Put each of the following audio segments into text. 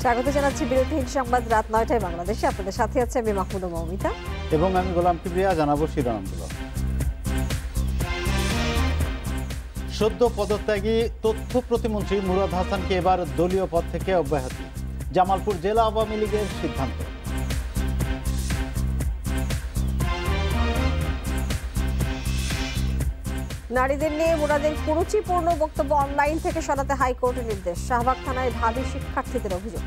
স্বাগত জানাচ্ছি বিরতিহীন সংবাদ রাত ৯টায় বাংলাদেশে। আপনাদের সাথে আছে আমি মাহমুদা মৌমিতা এবং আমি গোলাম কিবরিয়া। জানাবো শিরোনামগুলো। সদ্য পদত্যাগী তথ্য প্রতিমন্ত্রী মুরাদ হাসানকে এবার দলীয় পদ থেকে অব্যাহতি, জামালপুর জেলা আওয়ামী লীগের সিদ্ধান্ত। নারীদের নিয়ে মুরাদের কুরুচিপূর্ণ বক্তব্য অনলাইন থেকে সরাতে হাইকোর্টের নির্দেশ, শাহবাগ থানায় ঢাবি শিক্ষার্থীদের অভিযোগ।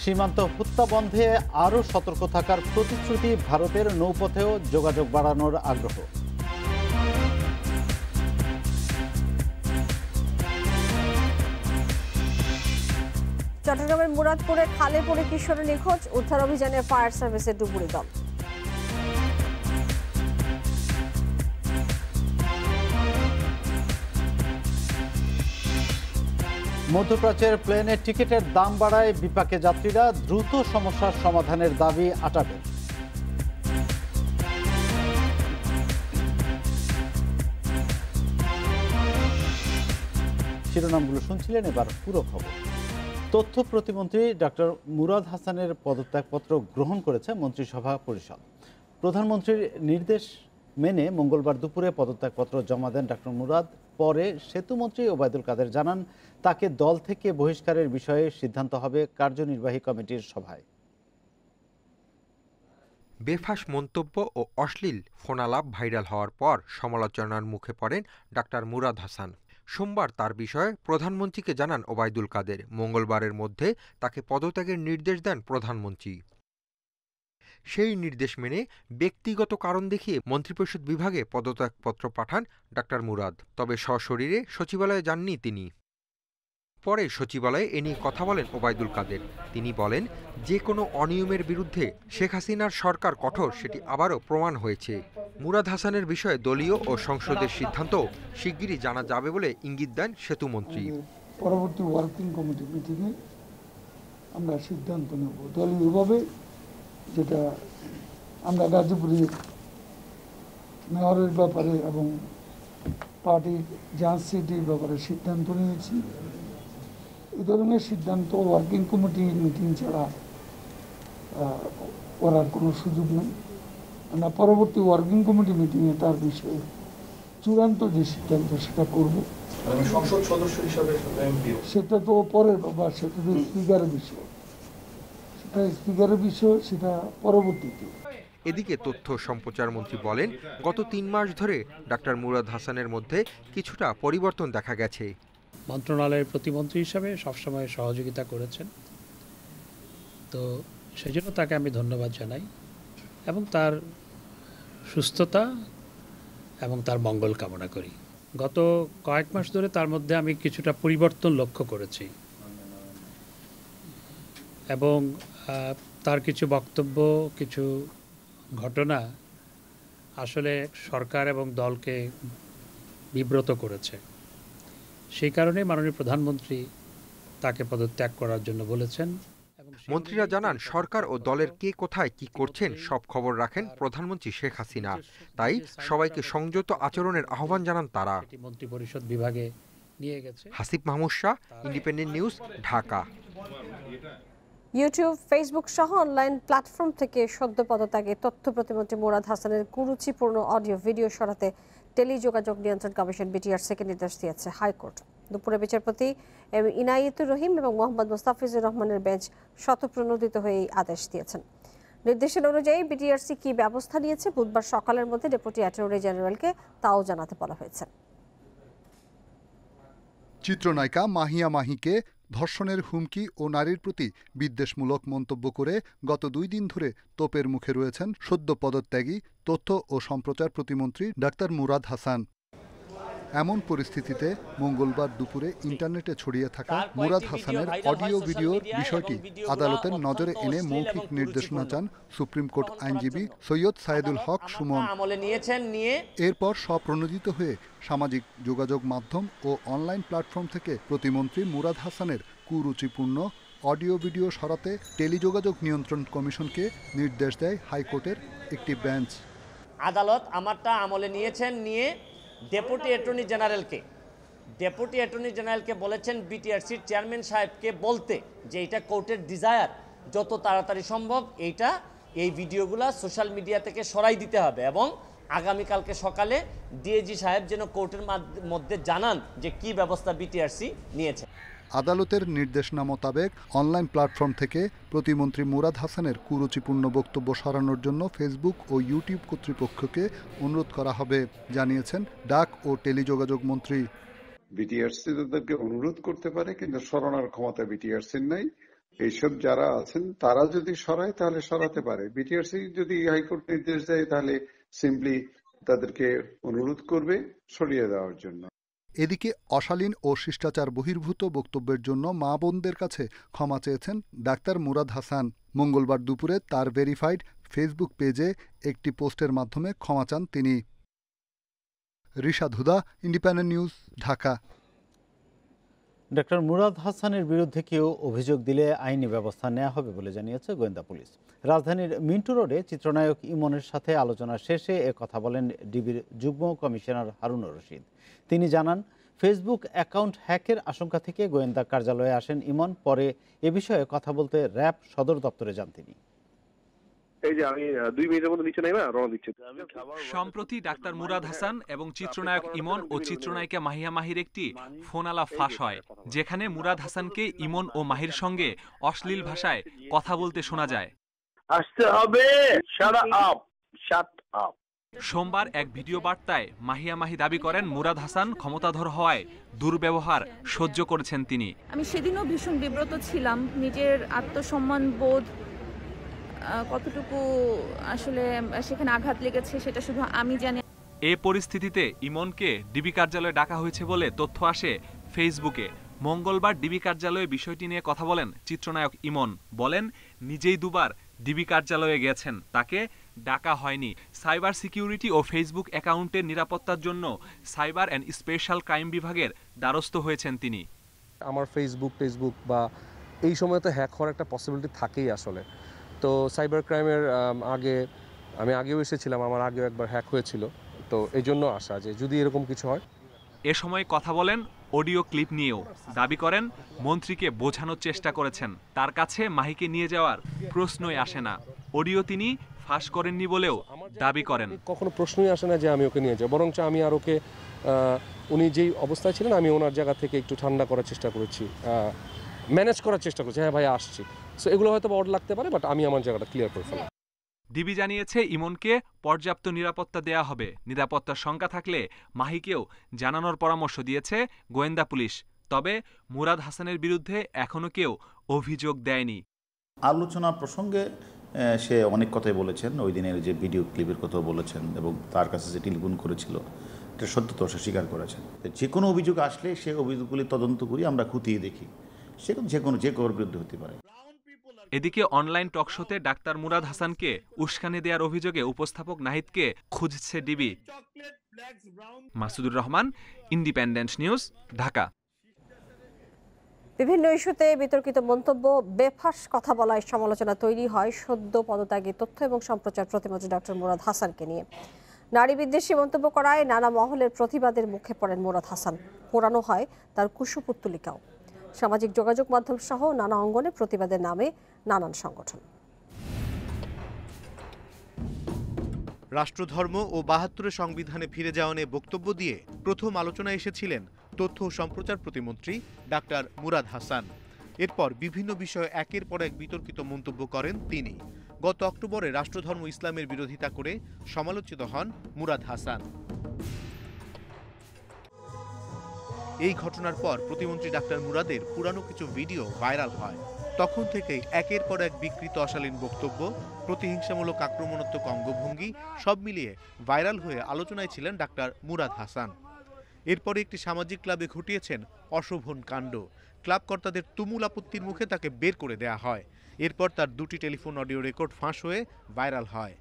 সীমান্ত হত্যা বন্ধে আরও সতর্ক থাকার প্রতিশ্রুতি ভারতের, নৌপথেও যোগাযোগ বাড়ানোর আগ্রহ। চট্টগ্রামের মুরাদপুরে খালে পড়ে কিশোরী নিখোঁজ, উদ্ধার অভিযানে ফায়ার সার্ভিসের ডুবুরি দল। মধ্যপ্রাচ্যের প্লেনের টিকিটের দাম বাড়ায় বিপাকে যাত্রীরা, দ্রুত সমস্যার সমাধানের দাবি আটাবের। শিরোনামগুলো শুনছিলেন, এবার পুরো খবর। তথ্য প্রতিমন্ত্রী ডক্টর মুরাদ হাসানের পদত্যাগপত্র গ্রহণ করেছে মন্ত্রিসভা পরিষদ। প্রধানমন্ত্রীর নির্দেশ মেনে মঙ্গলবার দুপুরে পদত্যাগপত্র জমা দেন ডক্টর মুরাদ। পরে সেতুমন্ত্রী ওবায়দুল কাদের জানান, তাকে দল থেকে বহিষ্কারের বিষয়ে সিদ্ধান্ত হবে কার্যনির্বাহী কমিটির সভায়। বেফাঁস মন্তব্য ও অশ্লীল ফোনালাপ ভাইরাল হওয়ার পর সমালোচনার মুখে পড়েন ডাক্তার মুরাদ হাসান। সোমবার তার বিষয়ে প্রধানমন্ত্রীকে জানান ওবায়দুল কাদের। মঙ্গলবারের মধ্যে তাকে পদত্যাগের নির্দেশ দেন প্রধানমন্ত্রী। সেই নির্দেশ মেনে ব্যক্তিগত কারণ দেখিয়ে মন্ত্রিপরিষদ বিভাগে পদত্যাগপত্র পাঠান ডাক্তার মুরাদ। তবে সশরীরে সচিবালয়ে যাননি তিনি। পরে সচিবালয়ে এ নিয়ে কথা বলেন ওবায়দুল কাদের। তিনি বলেন, যে কোনো অনিয়মের বিরুদ্ধে শেখ হাসিনার সরকার কঠোর, সেটি আবারও প্রমাণ হয়েছে। মুরাদ হাসানের বিষয়ে দলীয় ও সংসদের সিদ্ধান্ত শিগগিরই জানা যাবে বলে ইঙ্গিত দেন সেতুমন্ত্রী। পরবর্তী ওয়ার্কিং কমিটি মিটিংয়ে আমরা সিদ্ধান্ত নেব দলীয়ভাবে, যেটা আমরা গাজীপুরে মেয়রের ব্যাপারে এবং পার্টির জাহাজ সিটির ব্যাপারে সিদ্ধান্ত নিয়েছি। এই ধরনের সিদ্ধান্ত ওয়ার্কিং কমিটি মিটিং ছাড়া করার কোনো সুযোগ নেই। আমরা পরবর্তী ওয়ার্কিং কমিটি মিটিংয়ে তার বিষয়ে চূড়ান্ত যে সিদ্ধান্ত সেটা করব। সংসদ সদস্য হিসাবে সেটা তো পরের ব্যাপার, সেটা তো স্পিকারের বিষয়, সেটা স্পিকারের বিষয়, সেটা পরবর্তীতে। এদিকে তথ্য সম্প্রচার মন্ত্রী বলেন, গত ৩ মাস ধরে ডাক্তার মুরাদ হাসানের মধ্যে কিছুটা পরিবর্তন দেখা গেছে। মন্ত্রণালয়ের প্রতিমন্ত্রী হিসাবে সবসময় সহযোগিতা করেছেন, তো সেই জন্য তাকে আমি ধন্যবাদ জানাই এবং তার সুস্থতা এবং তার মঙ্গল কামনা করি। গত কয়েক মাস ধরে তার মধ্যে আমি কিছুটা পরিবর্তন লক্ষ্য করেছি এবং তার কিছু বক্তব্য, কিছু ঘটনা আসলে সরকার এবং দলকে বিব্রত করেছে। সেই কারণে মাননীয় প্রধানমন্ত্রী তাকে পদত্যাগ করার জন্য বলেছেন। মন্ত্রীরা জানান, সরকার ও দলের কে কোথায় কি করছেন সব খবর রাখেন প্রধানমন্ত্রী শেখ হাসিনা। তাই সবাইকে সংযত আচরণের আহ্বান জানান তারা। মন্ত্রিপরিষদ বিভাগে নিয়ে গেছে। Hasib Mahmud Shah, independent news, Dhaka. YouTube, Facebook সহ অনলাইন প্ল্যাটফর্ম থেকে সদ্য পদত্যাগে তথ্য প্রতিমন্ত্রী মুরাদ হাসানের কুরুচিপূর্ণ অডিও ভিডিও সরাতে টেলিযোগাযোগ নিয়ন্ত্রণ কমিশন বিটিআরসিকে নির্দেশ দিয়েছে হাইকোর্ট। দুপুরে বিচারপতি ইনায়েতুর রহিম এবং মোহাম্মদ মোস্তাফিজুর রহমানের বেঞ্চ স্বতঃপ্রণোদিত হয়ে এই আদেশ দিয়েছেন। নির্দেশনা অনুযায়ী বিটিআরসি কি ব্যবস্থা নিয়েছে বুধবার সকালের মধ্যে ডেপুটি অ্যাটর্নি জেনারেলকে তাও জানাতে বলা হয়েছে। চিত্রনায়িকা মাহিয়া মাহিকে ধর্ষণের হুমকি ও নারীর প্রতি বিদ্বেষমূলক মন্তব্য করে গত 2 দিন ধরে তোপের মুখে রয়েছেন সদ্য পদত্যাগী তথ্য ও সম্প্রচার প্রতিমন্ত্রী ডাক্তার মুরাদ হাসান। এমন পরিস্থিতিতে মঙ্গলবার দুপুরে ইন্টারনেটে ছড়িয়ে থাকা মুরাদ হাসানের অডিও ভিডিওর বিষয়টি আদালতের নজরে এনে মৌখিক নির্দেশনা চান সুপ্রিম কোর্ট আইনজীবী সৈয়দ সায়েদুল হক সুমন। এরপর স্বপ্রণোদিত হয়ে সামাজিক যোগাযোগ মাধ্যম ও অনলাইন প্ল্যাটফর্ম থেকে প্রতিমন্ত্রী মুরাদ হাসানের কুরুচিপূর্ণ অডিও ভিডিও সরাতে টেলিযোগাযোগ নিয়ন্ত্রণ কমিশনকে নির্দেশ দেয় হাইকোর্টের একটি বেঞ্চ। আদালত আমারটা আমলে নিয়েছেন, নিয়ে ডেপুটি অ্যাটর্নি জেনারেলকে বলেছেন বিটিআরসির চেয়ারম্যান সাহেবকে বলতে যে এটা কোর্টের ডিজায়ার যত তাড়াতাড়ি সম্ভব এই ভিডিওগুলো সোশ্যাল মিডিয়া থেকে সরাই দিতে হবে এবং আগামীকালকে সকালে ডিএজি সাহেব যেন কোর্টের মধ্যে জানান যে কি ব্যবস্থা বিটিআরসি নিয়েছে। আদালতের নির্দেশনা মোতাবেক অনলাইন প্ল্যাটফর্ম থেকে প্রতিমন্ত্রী মুরাদ হাসানের কুরুচিপূর্ণ বক্তব্য সরানোর জন্য ফেসবুক ও ইউটিউব কর্তৃপক্ষকে অনুরোধ করা হবে জানিয়েছেন ডাক ও টেলিযোগাযোগ মন্ত্রী। বিটিআরসি তাদেরকে অনুরোধ করতে পারে, কিন্তু সরানোর ক্ষমতা বিটিআরসির নাই। এইসব যারা আছেন তারা যদি সরায় তাহলে সরাতে পারে। বিটিআরসি যদি হাইকোর্ট নির্দেশ দেয় তাহলে সিম্পলি তাদেরকে অনুরোধ করবে সরিয়ে দেওয়ার জন্য। এদিকে অশালীন ও শিষ্টাচার বহির্ভূত বক্তব্যের জন্য মা বোনদের কাছে ক্ষমা চেয়েছেন ডাক্তার মুরাদ হাসান। মঙ্গলবার দুপুরে তার ভেরিফাইড ফেসবুক পেজে একটি পোস্টের মাধ্যমে ক্ষমা চান তিনি। Rishad Huda, independent news, Dhaka. Doctor Murad হাসানের বিরুদ্ধে কেউ অভিযোগ দিলে আইনি ব্যবস্থা নেওয়া হবে বলে জানিয়েছে গোয়েন্দা পুলিশ। রাজধানীর মিন্টু রোডে চিত্রনায়ক ইমনের সাথে আলোচনা শেষে কথা বলেন ডিবির যুগ্ম কমিশনার হারুনুর রশিদ। তিনি জানান, ফেসবুক অ্যাকাউন্ট হ্যাকের আশঙ্কা থেকে গোয়েন্দা কার্যালয়ে আসেন ইমন। পরে এ বিষয়ে কথা বলতে র্যাব সদর দপ্তরে যান তিনি। সম্প্রতি ডাক্তার মুরাদ হাসান এবং চিত্রনায়ক ইমন ও চিত্রনায়িকা মাহিয়া মাহির একটি ফোন আলাপ ফাঁস হয়, যেখানে মুরাদ হাসানকে ইমন ও মাহির সঙ্গে অশ্লীল ভাষায় কথা বলতে শোনা যায়। আসতে হবে, সোমবার এক ভিডিও বার্তায় মাহিয়া মাহি দাবি করেন মুরাদ হাসান ক্ষমতাধর হওয়ায় দুর্ব্যবহার সহ্য করেছেন তিনি। আমি সেদিনও ভীষণ বিব্রত ছিলাম, নিজের আত্মসম্মান বোধ কতটুকু আসলে সেখানে আঘাত লেগেছে সেটা শুধু আমি জানি। এই পরিস্থিতিতে ইমনকে ডিবি কার্যালয়ে ডাকা হয়েছে বলে তথ্য আসে ফেসবুকে। মঙ্গলবার ডিবি কার্যালয়ে বিষয়টি নিয়ে কথা বলেন চিত্রনায়ক ইমন। বলেন, নিজেই দুবার ডিবি কার্যালয়ে গেছেন, তাকে ডাকা হয়নি। সাইবার সিকিউরিটি ও ফেসবুক অ্যাকাউন্টের নিরাপত্তার জন্য সাইবার অ্যান্ড স্পেশাল ক্রাইম বিভাগের দ্বারস্থ হয়েছেন তিনি। আমার ফেসবুক বা এই সময় তো হ্যাক হওয়ার একটা পসিবিলিটি থাকেই আসলে। তো সাইবার ক্রাইমের আমি আগেও এসেছিলাম, আমার আগেও একবার হ্যাক হয়েছিল, তো এই জন্য আসা যে যদি এরকম কিছু হয়। এ সময় কথা বলেন অডিও ক্লিপ নিয়েও। দাবি করেন মন্ত্রীকে বোঝানোর চেষ্টা করেছেন, তার কাছে মাহিকে নিয়ে যাওয়ার প্রশ্নই আসে না। অডিও তিনি ফাঁস করেননি বলেও দাবি করেন। কখনো প্রশ্নই আসে না যে আমি ওকে নিয়ে যাব, বরঞ্চ আমি আর ওকে উনি যেই অবস্থায় ছিলেন আমি ওনার জায়গা থেকে একটু ঠান্ডা করার চেষ্টা করেছি, ম্যানেজ করার চেষ্টা করছি। হ্যাঁ ভাই আসছি, সো এগুলো হয়তো অড লাগতে পারে, বাট আমি আমার জায়গাটা ক্লিয়ার করে ফেলাম। ডিবি জানিয়েছে ইমনকে পর্যাপ্ত নিরাপত্তা দেয়া হবে। নিরাপত্তার শঙ্কা থাকলে মাহিকেও জানানোর পরামর্শ দিয়েছে গোয়েন্দা পুলিশ। তবে মুরাদ হাসানের বিরুদ্ধে এখনো কেউ অভিযোগ দেয়নি। আলোচনা প্রসঙ্গে সে অনেক কথাই বলেছেন, ওই দিনের যে ভিডিও ক্লিপের কথা বলেছেন এবং তার কাছে যে টেলিফোন করেছিল এটা সত্যতা সে স্বীকার করেছেন। যে কোনো অভিযোগ আসলে সে অভিযোগগুলি তদন্ত করি, আমরা খতিয়ে দেখি, যে কারোর বিরুদ্ধে হতে পারে। এদিকে অনলাইন টকশোতে ডাক্তার মুরাদ হাসানকে উস্কানি দেওয়ার অভিযোগে উপস্থাপক নাহিদকে খুঁজছে DB. Masudur Rahman, independent news, Dhaka. বিভিন্ন ইস্যুতে বিতর্কিত মন্তব্য, বেফাঁস কথা বলায় সমালোচনা তৈরি হয় সদ্য পদত্যাগী তথ্য এবং সম্প্রচার প্রতিমন্ত্রী ডক্টর মুরাদ হাসানকে নিয়ে। নারী বিদ্বেষী মন্তব্য করায় নানা মহলের প্রতিবাদের মুখে পড়েন মুরাদ হাসান। পোড়ানো হয় তার কুশপুত্তলিকাও। সামাজিক যোগাযোগ মাধ্যম সহ নানা অঙ্গনে প্রতিবাদের নামে নানান সংগঠন। রাষ্ট্রধর্ম ও ৭২ সংবিধানে ফিরে যাওয়া নিয়ে বক্তব্য দিয়ে প্রথম আলোচনায় এসেছিলেন তথ্য ও সম্প্রচার প্রতিমন্ত্রী ডাক্তার মুরাদ হাসান। এরপর বিভিন্ন বিষয়ে একের পর এক বিতর্কিত মন্তব্য করেন তিনি। গত অক্টোবরে রাষ্ট্রধর্ম ইসলামের বিরোধিতা করে সমালোচিত হন মুরাদ হাসান। এই ঘটনার পর প্রতিমন্ত্রী ডাক্তার মুরাদের পুরানো কিছু ভিডিও ভাইরাল হয়। তখন থেকেই একের পর এক বিকৃত অশালীন বক্তব্য, প্রতিহিংসামূলক আক্রমণাত্মক অঙ্গভঙ্গি সব মিলিয়ে ভাইরাল হয়ে আলোচনায় ছিলেন ডাক্তার মুরাদ হাসান। এরপরে একটি সামাজিক ক্লাবে ঘটিয়েছেন অশোভন কাণ্ড। ক্লাব কর্তাদের তুমুল আপত্তির মুখে তাকে বের করে দেয়া হয়। এরপর তার দুটি টেলিফোন অডিও রেকর্ড ফাঁস হয়ে ভাইরাল হয়।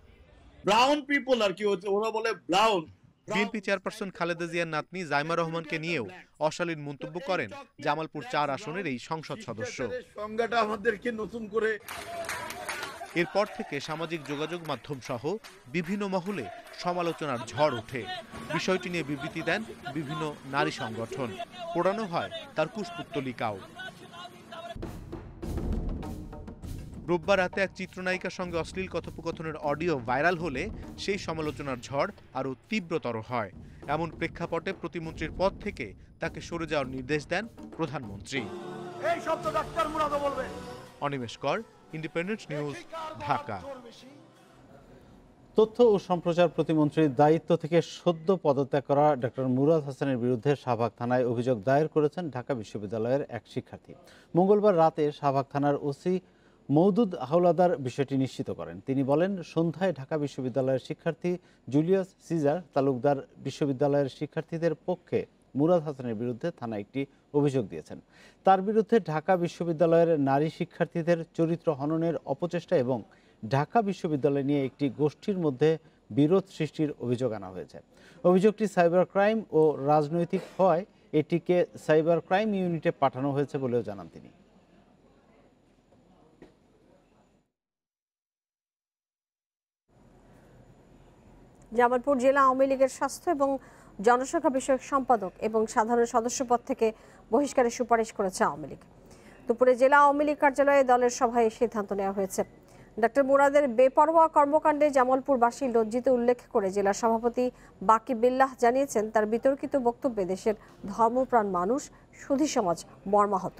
ব্রাউন পিপল আর কি ওরা বলে ব্রাউন। বিএনপি চেয়ারপারসন খালেদা জিয়ার নাতনি জাইমা রহমানকে নিয়েও অশালীন মন্তব্য করেন জামালপুর ৪ আসনের এই সংসদ সদস্য। সংজ্ঞাটা আমাদেরকে নতুন করে এরপর থেকে সামাজিক যোগাযোগ মাধ্যম সহ বিভিন্ন মহলে সমালোচনার ঝড় ওঠে। বিষয়টি নিয়ে বিবৃতি দেন বিভিন্ন নারী সংগঠন, পোড়ানো হয় তার কুশপুত্তলিকাও। রোববার রাতে এক চিত্রনায়িকার সঙ্গে অশ্লীল কথোপকথনের অডিও ভাইরাল হলে সেই সমালোচনার ঝড় আরও তীব্রতর হয়। এমন প্রেক্ষাপটে প্রতিমন্ত্রীর পদ থেকে তাকে সরে যাওয়ার নির্দেশ দেন প্রধানমন্ত্রী। অনিমেষ কর, ইন্ডিপেন্ডেন্ট নিউজ, ঢাকা। তথ্য ও সম্প্রচার প্রতিমন্ত্রীর দায়িত্ব থেকে সদ্য পদত্যাগ করা ডক্টর মুরাদ হাসানের বিরুদ্ধে শাহবাগ থানায় অভিযোগ দায়ের করেছেন ঢাকা বিশ্ববিদ্যালয়ের এক শিক্ষার্থী। মঙ্গলবার রাতে শাহবাগ থানার ওসি মওদুদ হাওলাদার বিষয়টি নিশ্চিত করেন। তিনি বলেন, সন্ধ্যায় ঢাকা বিশ্ববিদ্যালয়ের শিক্ষার্থী জুলিয়াস সিজার তালুকদার বিশ্ববিদ্যালয়ের শিক্ষার্থীদের পক্ষে মুরাদ হাসানের বিরুদ্ধে থানায় একটি অভিযোগ দিয়েছেন। তার বিরুদ্ধে ঢাকা বিশ্ববিদ্যালয়ের নারী শিক্ষার্থীদের চরিত্র হননের অপচেষ্টা এবং ঢাকা বিশ্ববিদ্যালয় নিয়ে একটি গোষ্ঠীর মধ্যে বিরোধ সৃষ্টির অভিযোগ আনা হয়েছে। অভিযোগটি সাইবার ক্রাইম ও রাজনৈতিক হওয়ায় এটিকে সাইবার ক্রাইম ইউনিটে পাঠানো হয়েছে বলেও জানান তিনি। জামালপুর জেলা আওয়ামী লীগের স্বাস্থ্য এবং জনসংখ্যা বিষয়ক সম্পাদক এবং সাধারণ সদস্য পদ থেকে বহিষ্কারের সুপারিশ করেছে আওয়ামী লীগ। দুপুরে জেলা আওয়ামী লীগ কার্যালয়ে দলের সভায় সিদ্ধান্ত নেওয়া হয়েছে। ডক্টর মুরাদের বেপরোয়া কর্মকাণ্ডে জামালপুরবাসী লজ্জিত উল্লেখ করে জেলা সভাপতি বাকি বিল্লাহ জানিয়েছেন, তার বিতর্কিত বক্তব্যে দেশের ধর্মপ্রাণ মানুষ, সুধী সমাজ মর্মাহত।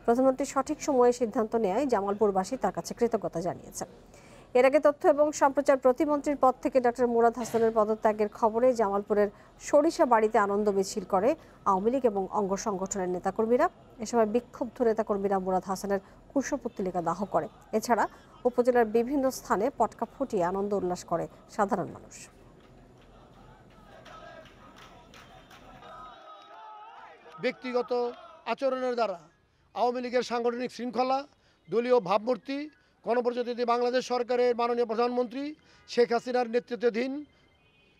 প্রধানমন্ত্রী সঠিক সময়ে সিদ্ধান্ত নেয় জামালপুরবাসী তার কাছে কৃতজ্ঞতা জানিয়েছে। এর আগে তথ্য এবং সম্প্রচার প্রতিমন্ত্রীর পদ থেকে ডক্টর মুরাদ হাসানের পদত্যাগের খবরে জামালপুরের সরিষা বাড়িতে আনন্দ মিছিল করে আওয়ামী লীগ এবং অঙ্গ সংগঠনের নেতাকর্মীরা। এ সময় বিক্ষুব্ধ নেতাকর্মীরা মুরাদ হাসানের কুশপুত্তলিকা দাহ করে। এছাড়া উপজেলার বিভিন্ন স্থানে পটকা ফুটিয়ে আনন্দ উল্লাস করে সাধারণ মানুষ। ব্যক্তিগত আচরণের দ্বারা আওয়ামী লীগের সাংগঠনিক শৃঙ্খলা, দলীয় ভাবমূর্তি, গণপ্রজাতন্ত্রী বাংলাদেশ সরকারের মাননীয় প্রধানমন্ত্রী শেখ হাসিনার নেতৃত্বাধীন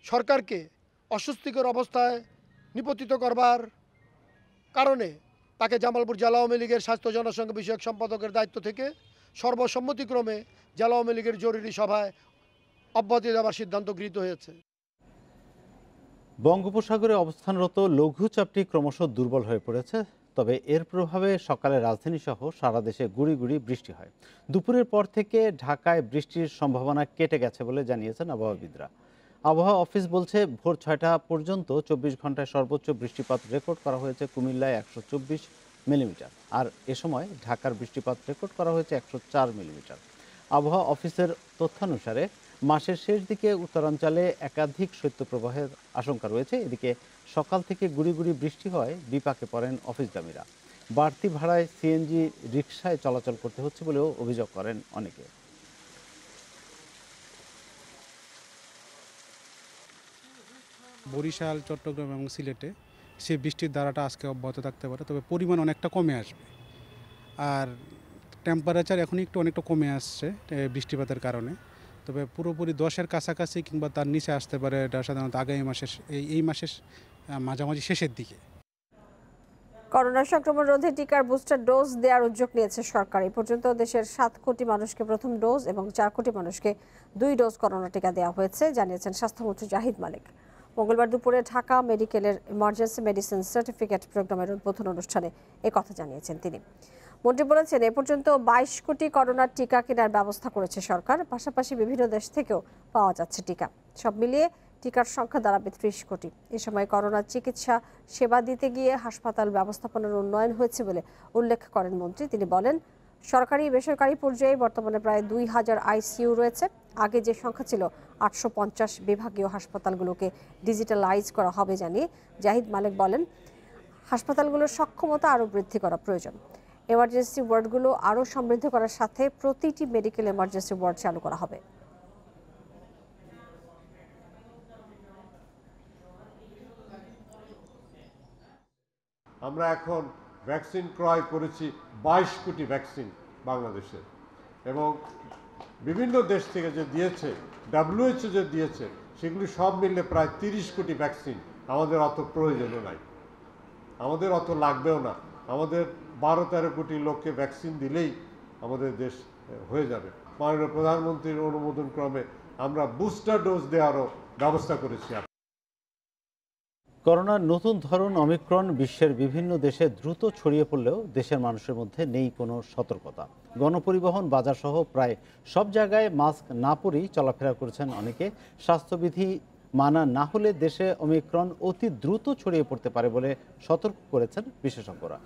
সরকারকে অস্বস্তিকর অবস্থায় নিপতিত করবার কারণে তাকে জামালপুর জেলা আওয়ামী লীগের স্বাস্থ্য জনসংখ্যা বিষয়ক সম্পাদকের দায়িত্ব থেকে সর্বসম্মতিক্রমে জেলা আওয়ামী লীগের জরুরি সভায় অব্যাহতি দেওয়ার সিদ্ধান্ত গৃহীত হয়েছে। বঙ্গোপসাগরে অবস্থানরত লঘুচাপটি ক্রমশ দুর্বল হয়ে পড়েছে। তবে এর প্রভাবে সকালে রাজধানী সহ সারা দেশে গুঁড়ি গুঁড়ি বৃষ্টি হয়। দুপুরের পর থেকে ঢাকায় বৃষ্টির সম্ভাবনা কেটে গেছে বলে জানিয়েছেন আবহাওয়াবিদরা। আবহাওয়া অফিস বলছে, ভোর 6টা পর্যন্ত 24 ঘন্টায় সর্বোচ্চ বৃষ্টিপাত রেকর্ড করা হয়েছে কুমিল্লায় 124 মিলিমিটার, আর এ সময় ঢাকার বৃষ্টিপাত রেকর্ড করা হয়েছে 104 মিলিমিটার। আবহাওয়া অফিসের তথ্যানুসারে মাসের শেষ দিকে উত্তরাঞ্চলে একাধিক শৈত্যপ্রবাহের আশঙ্কা রয়েছে। এদিকে সকাল থেকে গুঁড়ি গুঁড়ি বৃষ্টি হয় বিপাকে পড়েন অফিসগামীরা। বাড়তি ভাড়ায় সিএনজি রিকশায় চলাচল করতে হচ্ছে বলেও অভিযোগ করেন অনেকে। বরিশাল, চট্টগ্রাম এবং সিলেটে সেই বৃষ্টির ধারাটা আজকে অব্যাহত থাকতে পারে, তবে পরিমাণ অনেকটা কমে আসবে। আর টেম্পারেচার এখন অনেকটা কমে আসছে বৃষ্টিপাতের কারণে, তবে পুরোপুরি 10-এর কাছাকাছি কিংবা তার নিচে আসতে পারে। এটা সাধারণত আগামী মাসের এই মাসের মাঝামাঝি শেষের দিকে। করোনা সংক্রমণ রোধে টিকার বুস্টার ডোজ দেওয়ার উদ্যোগ নিয়েছে সরকার। এই পর্যন্ত দেশের 7 কোটি মানুষকে প্রথম ডোজ এবং 4 কোটি মানুষকে 2 ডোজ করোনা টিকা দেওয়া হয়েছে, জানিয়েছেন স্বাস্থ্যমন্ত্রী জাহিদ মালিক। মঙ্গলবার দুপুরে ঢাকা মেডিকেলের ইমার্জেন্সি মেডিসিন সার্টিফিকেট প্রোগ্রামের উদ্বোধন অনুষ্ঠানে একথা জানিয়েছেন তিনি। মন্ত্রী বলেছেন, এ পর্যন্ত 22 কোটি করোনার টিকা কেনার ব্যবস্থা করেছে সরকার। পাশাপাশি বিভিন্ন দেশ থেকেও পাওয়া যাচ্ছে টিকা। সব মিলিয়ে টিকার সংখ্যা দাঁড়াবে 30 কোটি। এ সময় করোনার চিকিৎসা সেবা দিতে গিয়ে হাসপাতাল ব্যবস্থাপনার উন্নয়ন হয়েছে বলে উল্লেখ করেন মন্ত্রী। তিনি বলেন, সরকারি বেসরকারি পর্যায়ে বর্তমানে প্রায় 2000 আইসিইউ রয়েছে। আগে যে সংখ্যা ছিল 850 বিভাগীয় হাসপাতালগুলোকে ডিজিটালাইজ করা হবে জানিয়ে জাহিদ মালিক বলেন, হাসপাতালগুলোর সক্ষমতা আরও বৃদ্ধি করা প্রয়োজন। এমার্জেন্সি ওয়ার্ডগুলো আরও সমৃদ্ধ করার সাথে প্রতিটি মেডিকেল এমার্জেন্সি ওয়ার্ড চালু করা হবে। আমরা এখন ভ্যাকসিন ক্রয় করেছি 22 কোটি ভ্যাকসিন বাংলাদেশে, এবং বিভিন্ন দেশ থেকে যে দিয়েছে, WHO যে দিয়েছে, সেগুলি সব মিললে প্রায় 30 কোটি ভ্যাকসিন। আমাদের অত প্রয়োজনও নাই, আমাদের অত লাগবেও না। আমাদের 12-13 কোটি লোককে ভ্যাকসিন দিলেই আমাদের দেশ হয়ে যাবে। মাননীয় প্রধানমন্ত্রীর অনুমোদন ক্রমে আমরা বুস্টার ডোজ দেওয়ারও ব্যবস্থা করেছি। করোনার নতুন ধরন অমিক্রন বিশ্বের বিভিন্ন দেশে দ্রুত ছড়িয়ে পড়লেও দেশের মানুষের মধ্যে নেই কোনো সতর্কতা। গণপরিবহন, বাজার সহ প্রায় সব জায়গায় মাস্ক না পরেই চলাফেরা করেছেন অনেকে। স্বাস্থ্যবিধি মানা না হলে দেশে অমিক্রন অতি দ্রুত ছড়িয়ে পড়তে পারে বলে সতর্ক করেছেন বিশেষজ্ঞরা।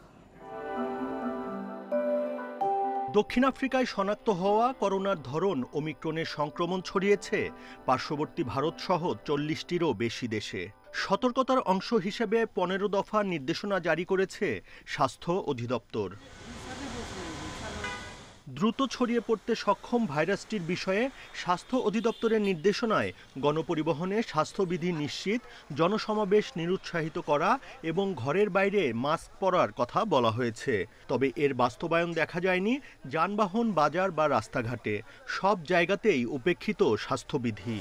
দক্ষিণ আফ্রিকায় শনাক্ত হওয়া করোনার ধরন ওমিক্রনের সংক্রমণ ছড়িয়েছে পার্শ্ববর্তী ভারত সহ 40টিরও বেশি দেশে। সতর্কতার অংশ হিসেবে 15 দফা নির্দেশনা জারি করেছে স্বাস্থ্য অধিদপ্তর। দ্রুত ছড়িয়ে পড়তে সক্ষম ভাইরাসটির বিষয়ে স্বাস্থ্য অধিদপ্তরের নির্দেশনায় গণপরিবহনে স্বাস্থ্যবিধি নিশ্চিত, জনসমাবেশ নিরুৎসাহিত করা এবং ঘরের বাইরে মাস্ক পরার কথা বলা হয়েছে। তবে এর বাস্তবায়ন দেখা যায়নি যানবাহন, বাজার বা রাস্তাঘাটে। সব জায়গাতেই উপেক্ষিত স্বাস্থ্যবিধি।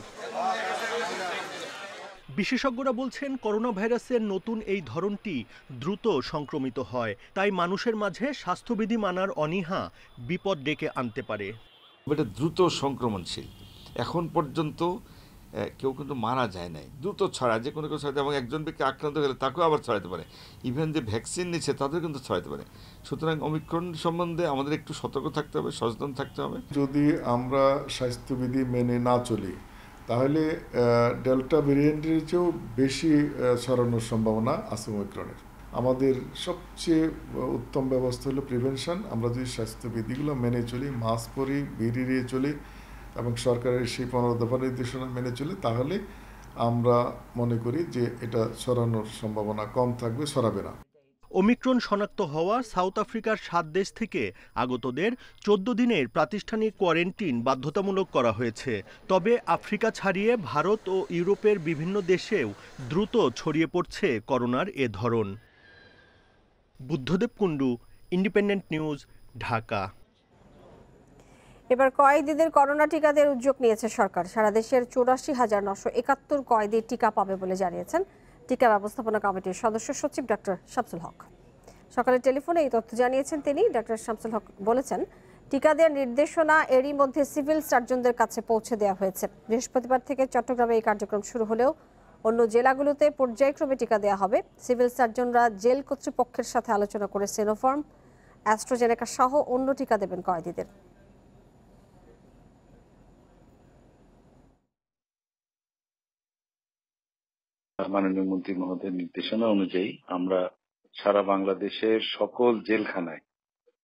বিশেষজ্ঞরা বলছেন, করোনা ভাইরাসের নতুন এই ধরনটি দ্রুত সংক্রমিত হয়, তাই মানুষের মাঝে স্বাস্থ্যবিধি মানার অনীহা বিপদ ডেকে আনতে পারে। এটা দ্রুত সংক্রমণশীল। এখন পর্যন্ত কেউ কিন্তু মারা যায় নাই, দ্রুত ছড়ায়, যে কোনো কেউ ছড়াতে, এবং একজন ব্যক্তি আক্রান্ত হলে তাকেও আবার ছড়াতে পারে। ইভেন যে ভ্যাকসিন নিচ্ছে তাদের কিন্তু ছড়াতে পারে। সুতরাং ওমিক্রন সম্বন্ধে আমাদের একটু সতর্ক থাকতে হবে, সচেতন থাকতে হবে। যদি আমরা স্বাস্থ্যবিধি মেনে না চলি তাহলে ডেল্টা ভেরিয়েন্টের চেয়েও বেশি ছড়ানোর সম্ভাবনা আছে ওমিক্রনের। আমাদের সবচেয়ে উত্তম ব্যবস্থা হলো প্রিভেনশন। আমরা যদি স্বাস্থ্যবিধিগুলো মেনে চলি, মাস্ক পরি, ভিড় এড়িয়ে চলি এবং সরকারের সেই 15 দফা নির্দেশনা মেনে চলি, তাহলে আমরা মনে করি যে এটা ছড়ানোর সম্ভাবনা কম থাকবে, ছড়াবে না। ওমিক্রন শনাক্ত হওয়া সাউথ আফ্রিকার 7 দেশ থেকে আগতদের 14 দিনের প্রাতিষ্ঠানিক কোয়ারেন্টিন বাধ্যতামূলক করা হয়েছে। তবে আফ্রিকা ছাড়িয়ে ভারত ও ইউরোপের বিভিন্ন দেশেও দ্রুত ছড়িয়ে পড়ছে করোনার এ ধরন। Buddhadeb Kundu, independent news, Dhaka. এবার কয়েদিদের করোনা টিকা দেওয়ার উদ্যোগ নিয়েছে সরকার। সারা দেশের 84,971 কয়েদি টিকা পাবে বলে জানিয়েছেন টিকা ব্যবস্থাপনা কমিটির সদস্য সচিব ডক্টর শামসুল হক। সকালে টেলিফোনে এই তথ্য জানিয়েছেন তিনি। ডক্টর শামসুল হক বলেছেন, টিকা দেওয়ার নির্দেশনা এরই মধ্যে সিভিল সার্জনদের কাছে পৌঁছে দেওয়া হয়েছে। বৃহস্পতিবার থেকে চট্টগ্রামে এই কার্যক্রম শুরু হলেও অন্য জেলাগুলোতে পর্যায়ক্রমে টিকা দেওয়া হবে। সিভিল সার্জনরা জেল কর্তৃপক্ষের সাথে আলোচনা করে সিনোফার্ম, অ্যাস্ট্রাজেনেকা সহ অন্য টিকা দেবেন কয়েদিদের। মাননীয় মন্ত্রী মহোদয়ের নির্দেশনা অনুযায়ী আমরা সারা বাংলাদেশের সকল জেলখানায়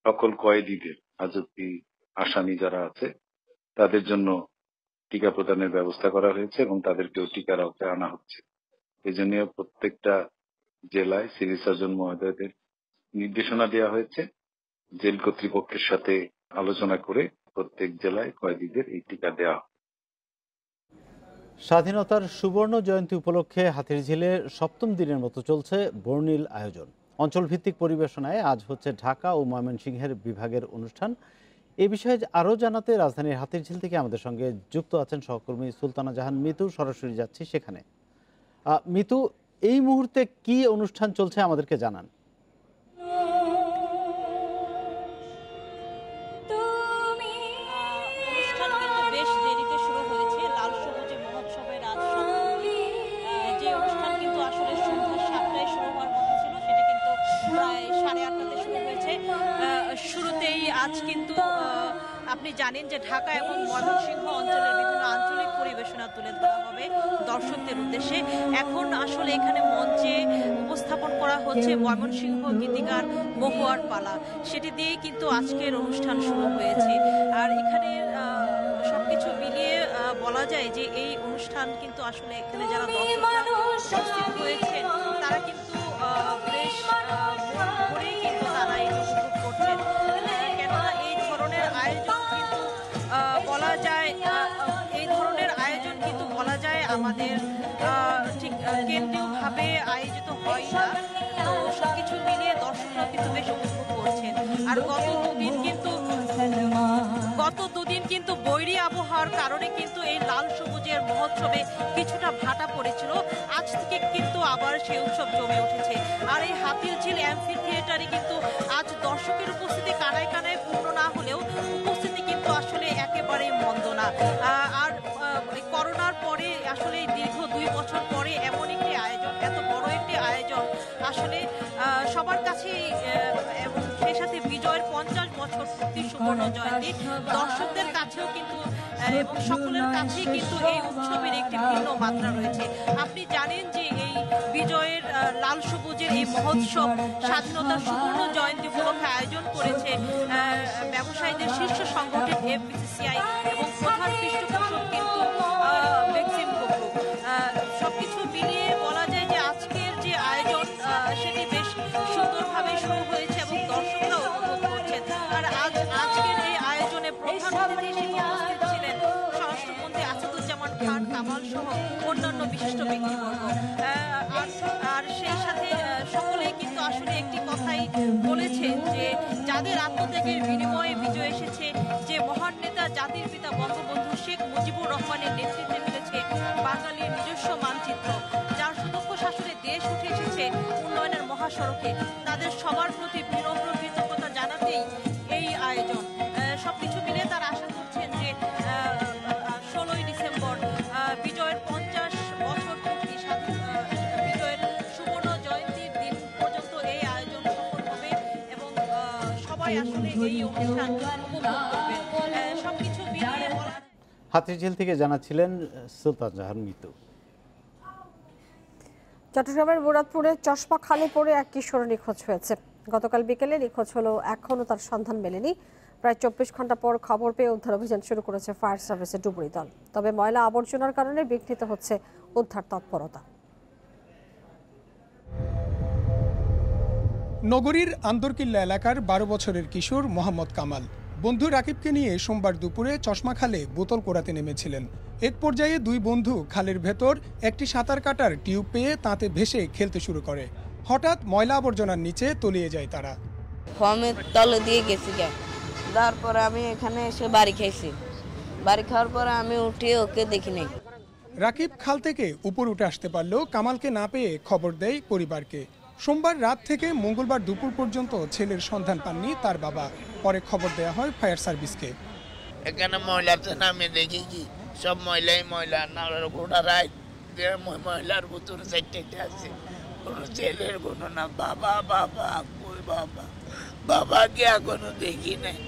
সকল কয়েদিদের, হাজতি আসামি যারা আছে তাদের জন্য টিকা প্রদানের ব্যবস্থা করা হয়েছে এবং তাদেরকেও টিকার আওতায় আনা হচ্ছে। এই জন্য প্রত্যেকটা জেলায় সিভিল সার্জন মহোদয়দের নির্দেশনা দেওয়া হয়েছে জেল কর্তৃপক্ষের সাথে আলোচনা করে প্রত্যেক জেলায় কয়েদিদের এই টিকা দেওয়া। স্বাধীনতার সুবর্ণ জয়ন্তী উপলক্ষে হাতিরঝিলে 7ম দিনের মতো চলছে বর্ণিল আয়োজন। অঞ্চলভিত্তিক পরিবেশনায় আজ হচ্ছে ঢাকা ও ময়মনসিংহের বিভাগের অনুষ্ঠান। এ বিষয়ে আরও জানাতে রাজধানীর হাতিরঝিল থেকে আমাদের সঙ্গে যুক্ত আছেন সহকর্মী সুলতানা জাহান মিতু। সরাসরি যাচ্ছি সেখানে। মিতু, এই মুহূর্তে কি অনুষ্ঠান চলছে আমাদেরকে জানান। আজ কিন্তু আপনি জানেন যে ঢাকা এবং ময়মনসিংহ অঞ্চলের বিভিন্ন আঞ্চলিক পরিবেশনা তুলে ধরা হবে দর্শকদের উদ্দেশ্যে। এখন আসলে এখানে মঞ্চে উপস্থাপন করা হচ্ছে ময়মনসিংহ গীতিকার মহুয়ার পালা, সেটি দিয়েই কিন্তু আজকের অনুষ্ঠান শুরু হয়েছে। আর এখানে সবকিছু মিলিয়ে বলা যায় যে এই অনুষ্ঠান কিন্তু আসলে এখানে যারা দর্শকরা উপস্থিত হয়েছেন তারা কিন্তু বেশ ভোরেই কিন্তু তারা এই উপভোগ করছেন। কেননা এই ধরনের আয়োজন কিন্তু বলা যায় আমাদের ঠিক কেন্দ্রীয়ভাবে আয়োজিত হয় না। তো সবকিছু মিলিয়ে দর্শকরা কিন্তু বেশ উপভোগ করছেন। আর গত দুদিন কিন্তু বৈরী আবহাওয়ার কারণে কিন্তু এই লাল সবুজের মহোৎসবে কিছুটা ভাটা পড়েছিল। আজ থেকে কিন্তু আবার সেই উৎসব জমে উঠেছে। আর এই হাতিরঝিল অ্যাম্ফি থিয়েটারে কিন্তু আজ দর্শকের উপস্থিতি কানায় কানায় পূর্ণ না হলেও উপস্থিতি কিন্তু কিন্তু আসলে একেবারেই মন্দ না। আর করোনার পরে আসলে দীর্ঘ 2 বছর পরে এমন একটি আয়োজন, এত বড় একটি আয়োজন আসলে সবার কাছেই, এবং সেই সাথে বিজয়ের 50 বছর পূর্তি সুবর্ণ জয়ন্তী, দর্শকদের কাছেও কিন্তু এবং সকলের কাছেই কিন্তু এই উৎসবের একটি ভিন্ন মাত্রা রয়েছে। আপনি জানেন যে এই বিজয়ের লাল সবুজের এই মহোৎসব স্বাধীনতার সুবর্ণ জয়ন্তী উপলক্ষে আয়োজন করেছে ব্যবসায়ীদের শীর্ষ সংগঠন FBCCI এবং প্রধান পৃষ্ঠপোষক কিন্তু বেক্সিম গ্রুপ। সবকিছু মিলিয়ে বলা যায় যে আজকের যে আয়োজন সেটি বেশ সুন্দরভাবে শুরু হয়েছে এবং দর্শকরা উপভোগ করছেন। আর আজকের এই আয়োজনে প্রধান অতিথি হিসেবে উপস্থিত ছিলেন স্বরাষ্ট্রমন্ত্রী আসাদুজ্জামান খান কামাল সহ অন্যান্য বিশিষ্ট ব্যক্তিবর্গ। আর সেই সাথে সকলেই কিন্তু আসলে একটি কথাই বলেছেন যে যাদের আত্মত্যাগের বিনিময়ে বিজয় এসেছে, যে মহান নেতা জাতির পিতা বঙ্গবন্ধু শেখ মুজিবুর রহমানের নেতৃত্বে মিলেছে বাঙালির নিজস্ব মানচিত্র, যার সুদক্ষ শাসনে দেশ উঠে এসেছে উন্নয়নের মহাসড়কে, তাদের সবার প্রতি বিনম্র কৃতজ্ঞতা জানাতেই এই আয়োজন। সবকিছু মিলে তারা আশা করছেন যে 16ই ডিসেম্বর বিজয়ের 50 বছর পূর্তি, বিজয়ের সুবর্ণ জয়ন্তীর দিন পর্যন্ত এই আয়োজন সফল হবে এবং সবাই আসলে এই অনুষ্ঠান উপভোগ করবেন। সবকিছু মিলিয়ে হাতিঝিল থেকে জানাচ্ছিলেন সুলতান জাহান মিতু। চট্টগ্রামের মুরাদপুরে চশমা খালে পড়ে এক কিশোর নিখোঁজ হয়েছে। গতকাল বিকেলে নিখোঁজ হলেও এখনও তার সন্ধান মেলেনি। প্রায় 24 ঘন্টা পর খবর পেয়ে উদ্ধার অভিযান শুরু করেছে ফায়ার সার্ভিসের ডুবুরি দল। তবে ময়লা আবর্জনার কারণে বিঘ্নিত হচ্ছে উদ্ধার তৎপরতা। নগরীর আন্দরকিল্লা এলাকার 12 বছরের কিশোর মোহাম্মদ কামাল বন্ধু রাকিবকে নিয়ে সোমবার দুপুরে চশমা খালে বোতল কোড়াতে নেমেছিলেন। এক পর্যায়ে 2 বন্ধু খালের ভেতর একটি সাঁতার কাটার টিউব পেয়ে তাতে ভেসে খেলতে শুরু করে। হঠাৎ ময়লা আবর্জনার নিচে তলিয়ে যায় তারা। ফর্মের তলে দিয়ে গেছি, তারপরে আমি এখানে এসে বাড়ি খেয়েছি। বাড়ি খাওয়ার পরে আমি উঠে ওকে দেখি নাই। রাকিব খাল থেকে উপর উঠে আসতে পারলেও কামালকে না পেয়ে খবর দেয় পরিবারকে। সোমবার রাত থেকে মঙ্গলবার দুপুর পর্যন্ত ছেলের সন্ধান পাননি তার বাবা। পরে খবর দেওয়া হয় ফায়ার সার্ভিসকে। এখানে ময়লা আমি দেখি কি সব ময়লাই ময়লা, নাড়ার গোটা রায় ময়লার ভিতরে 4টা আছে, কোনো ছেলের কোনো না। বাবা বাবা কই বাবা, বাবাকে এখনো দেখি নাই।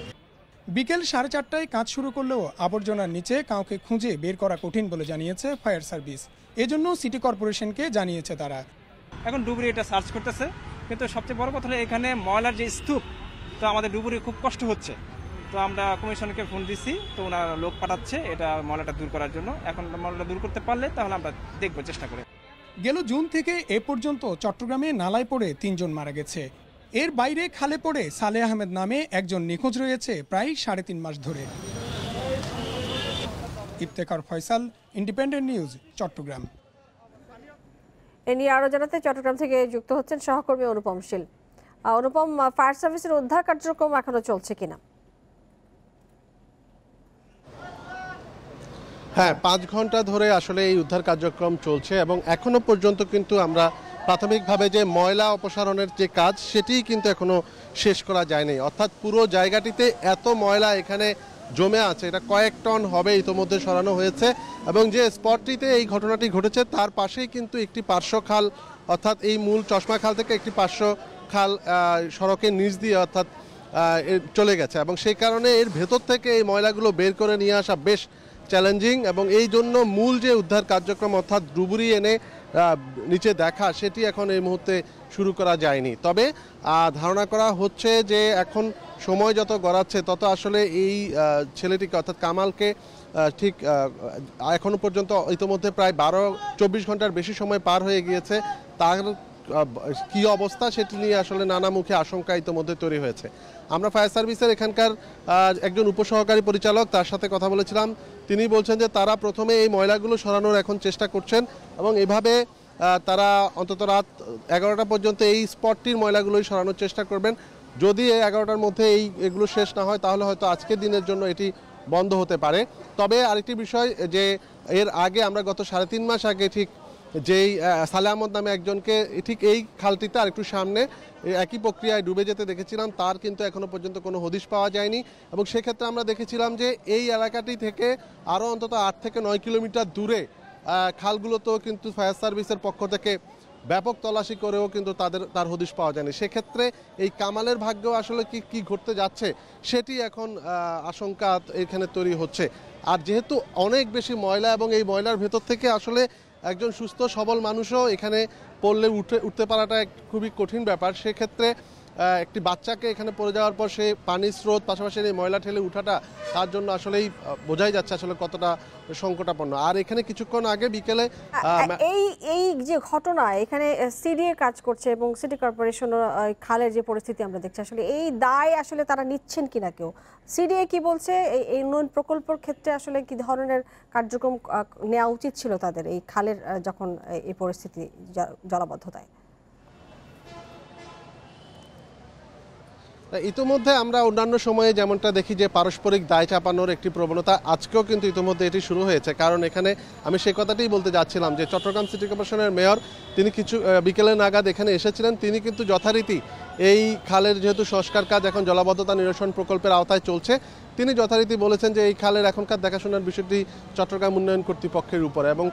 বিকেল 4:30টায় কাজ শুরু করলেও আবর্জনার নিচে কাউকে খুঁজে বের করা কঠিন বলে জানিয়েছে ফায়ার সার্ভিস। এজন্য সিটি কর্পোরেশনকে জানিয়েছে তারা। এখন ডুবুরি এটা সার্চ করতেছে, কিন্তু সবচেয়ে বড় কথা হলো এখানে ময়লার যে স্তূপ, তো আমাদের ডুবুরি খুব কষ্ট হচ্ছে। তো আমরা কমিশনকে ফোন দিচ্ছি, তো ওনারা লোক পাঠাচ্ছে এটা ময়লাটা দূর করার জন্য। এখন ময়লাটা দূর করতে পারলে তাহলে আমরা দেখবো, চেষ্টা করে। গেল জুন থেকে এ পর্যন্ত চট্টগ্রামে নালায় পড়ে 3 জন মারা গেছে। এর বাইরে খালে পড়ে সালে আহমেদ নামে একজন নিখোঁজ রয়েছে প্রায় 3.5 মাস ধরে। Iftekhar Faisal, independent news, Chattogram. এ নিয়ে আরো জানাতে চট্টগ্রাম থেকে যুক্ত হচ্ছেন সহকর্মী অনুপম শীল। অনুপম, ফায়ার সার্ভিসের উদ্ধার কার্যক্রম এখনো চলছে কিনা? হ্যাঁ, 5 ঘন্টা ধরে আসলে এই উদ্ধার কার্যক্রম চলছে এবং এখনো পর্যন্ত কিন্তু আমরা প্রাথমিকভাবে যে ময়লা অপসারণের যে কাজ সেটিই কিন্তু এখনো শেষ করা যায়নি। অর্থাৎ পুরো জায়গাটিতে এত ময়লা এখানে জমে আছে, এটা কয়েক টন হবে ইতোমধ্যে সরানো হয়েছে এবং যে স্পটটিতে এই ঘটনাটি ঘটেছে তার পাশেই কিন্তু একটি পার্শ্ব খাল, অর্থাৎ এই মূল চশমা খাল থেকে একটি পার্শ্ব খাল সড়কের নিচ দিয়ে অর্থাৎ চলে গেছে এবং সেই কারণে এর ভেতর থেকে এই ময়লাগুলো বের করে নিয়ে আসা বেশ চ্যালেঞ্জিং এবং এই জন্য মূল যে উদ্ধার কার্যক্রম অর্থাৎ ডুবুরি এনে নিচে দেখা সেটি এখন এই মুহূর্তে শুরু করা যায়নি। তবে ধারণা করা হচ্ছে যে এখন সময় যত গড়াচ্ছে তত আসলে এই ছেলেটিকে অর্থাৎ কামালকে ঠিক এখনো পর্যন্ত ইতিমধ্যে প্রায় 12-24 ঘন্টার বেশি সময় পার হয়ে গিয়েছে, তার কি অবস্থা সেটি নিয়ে আসলে নানা মুখে আশঙ্কা ইতিমধ্যে তৈরি হয়েছে। আমরা ফায়ার সার্ভিসের এখানকার একজন উপসহকারী পরিচালক, তার সাথে কথা বলেছিলাম। তিনি বলছেন যে তারা প্রথমে এই ময়লাগুলো সরানোর এখন চেষ্টা করছেন এবং এভাবে তারা অন্তত রাত 11টা পর্যন্ত এই স্পটটির ময়লাগুলোই সরানোর চেষ্টা করবেন। যদি 11টার মধ্যে এগুলো শেষ না হয় তাহলে হয়তো আজকের দিনের জন্য এটি বন্ধ হতে পারে। তবে আরেকটি বিষয় যে এর আগে আমরা গত 3.5 মাস আগে ঠিক যেই সালেহ আহমদ নামে একজনকে ঠিক এই খালটিতে আর একটু সামনে একই প্রক্রিয়ায় ডুবে যেতে দেখেছিলাম, তার কিন্তু এখনো পর্যন্ত কোনো হদিশ পাওয়া যায়নি। এবং সেক্ষেত্রে আমরা দেখেছিলাম যে এই এলাকাটি থেকে আরও অন্তত 8 থেকে 9 কিলোমিটার দূরে খালগুলোতেও কিন্তু ফায়ার সার্ভিসের পক্ষ থেকে ব্যাপক তল্লাশি করেও কিন্তু তার হদিশ পাওয়া যায়নি। সেক্ষেত্রে এই কামালের ভাগ্য আসলে কি ঘটতে যাচ্ছে সেটি এখন আশঙ্কা এখানে তৈরি হচ্ছে। আর যেহেতু অনেক বেশি ময়লা এবং এই ময়লার ভেতর থেকে আসলে একজন সুস্থ সবল মানুষও এখানে পড়লে উঠতে পারাটা খুবই কঠিন ব্যাপার। সেক্ষেত্রে একটি বাচ্চাকে এখানে পড়ে যাওয়ার পর সে পানির স্রোত পাশাপাশি এই ময়লা ঠেলে উঠাটা তার জন্য আসলেই বোঝাই যাচ্ছে আসলে কতটা সংকটাপন্ন। আর এখানে কিছুক্ষণ আগে বিকেলে এই যে ঘটনা এখানে সিডিএ কাজ করছে এবং সিটি কর্পোরেশন খালের যে পরিস্থিতি আমরা দেখছি, আসলে এই দায় আসলে তারা নিচ্ছেন কিনা কেউ? সিডিএ কি বলছে এই উন্নয়ন প্রকল্পের ক্ষেত্রে আসলে কি ধরনের কার্যক্রম নেওয়া উচিত ছিল তাদের এই খালের যখন এই পরিস্থিতি জলাবদ্ধতায়? ইতিমধ্যে আমরা অন্যান্য সময়ে যেমনটা দেখি যে পারস্পরিক দায় চাপানোর একটি প্রবণতা আজকেও কিন্তু ইতিমধ্যে এটি শুরু হয়েছে। কারণ এখানে আমি সেই কথাটাই বলতে যাচ্ছিলাম যে চট্টগ্রাম সিটি কর্পোরেশনের মেয়র তিনি কিছু বিকেলে নাগাদ এখানে এসেছিলেন। তিনি কিন্তু যথারীতি এই খালের যেহেতু সংস্কার কাজ এখন জলাবদ্ধতা নিরসন প্রকল্পের আওতায় চলছে, তিনি যথারীতি বলেছেন যে এই খালের এখনকার দেখাশোনার বিষয়টি চট্টগ্রাম উন্নয়ন কর্তৃপক্ষের উপরে। এবং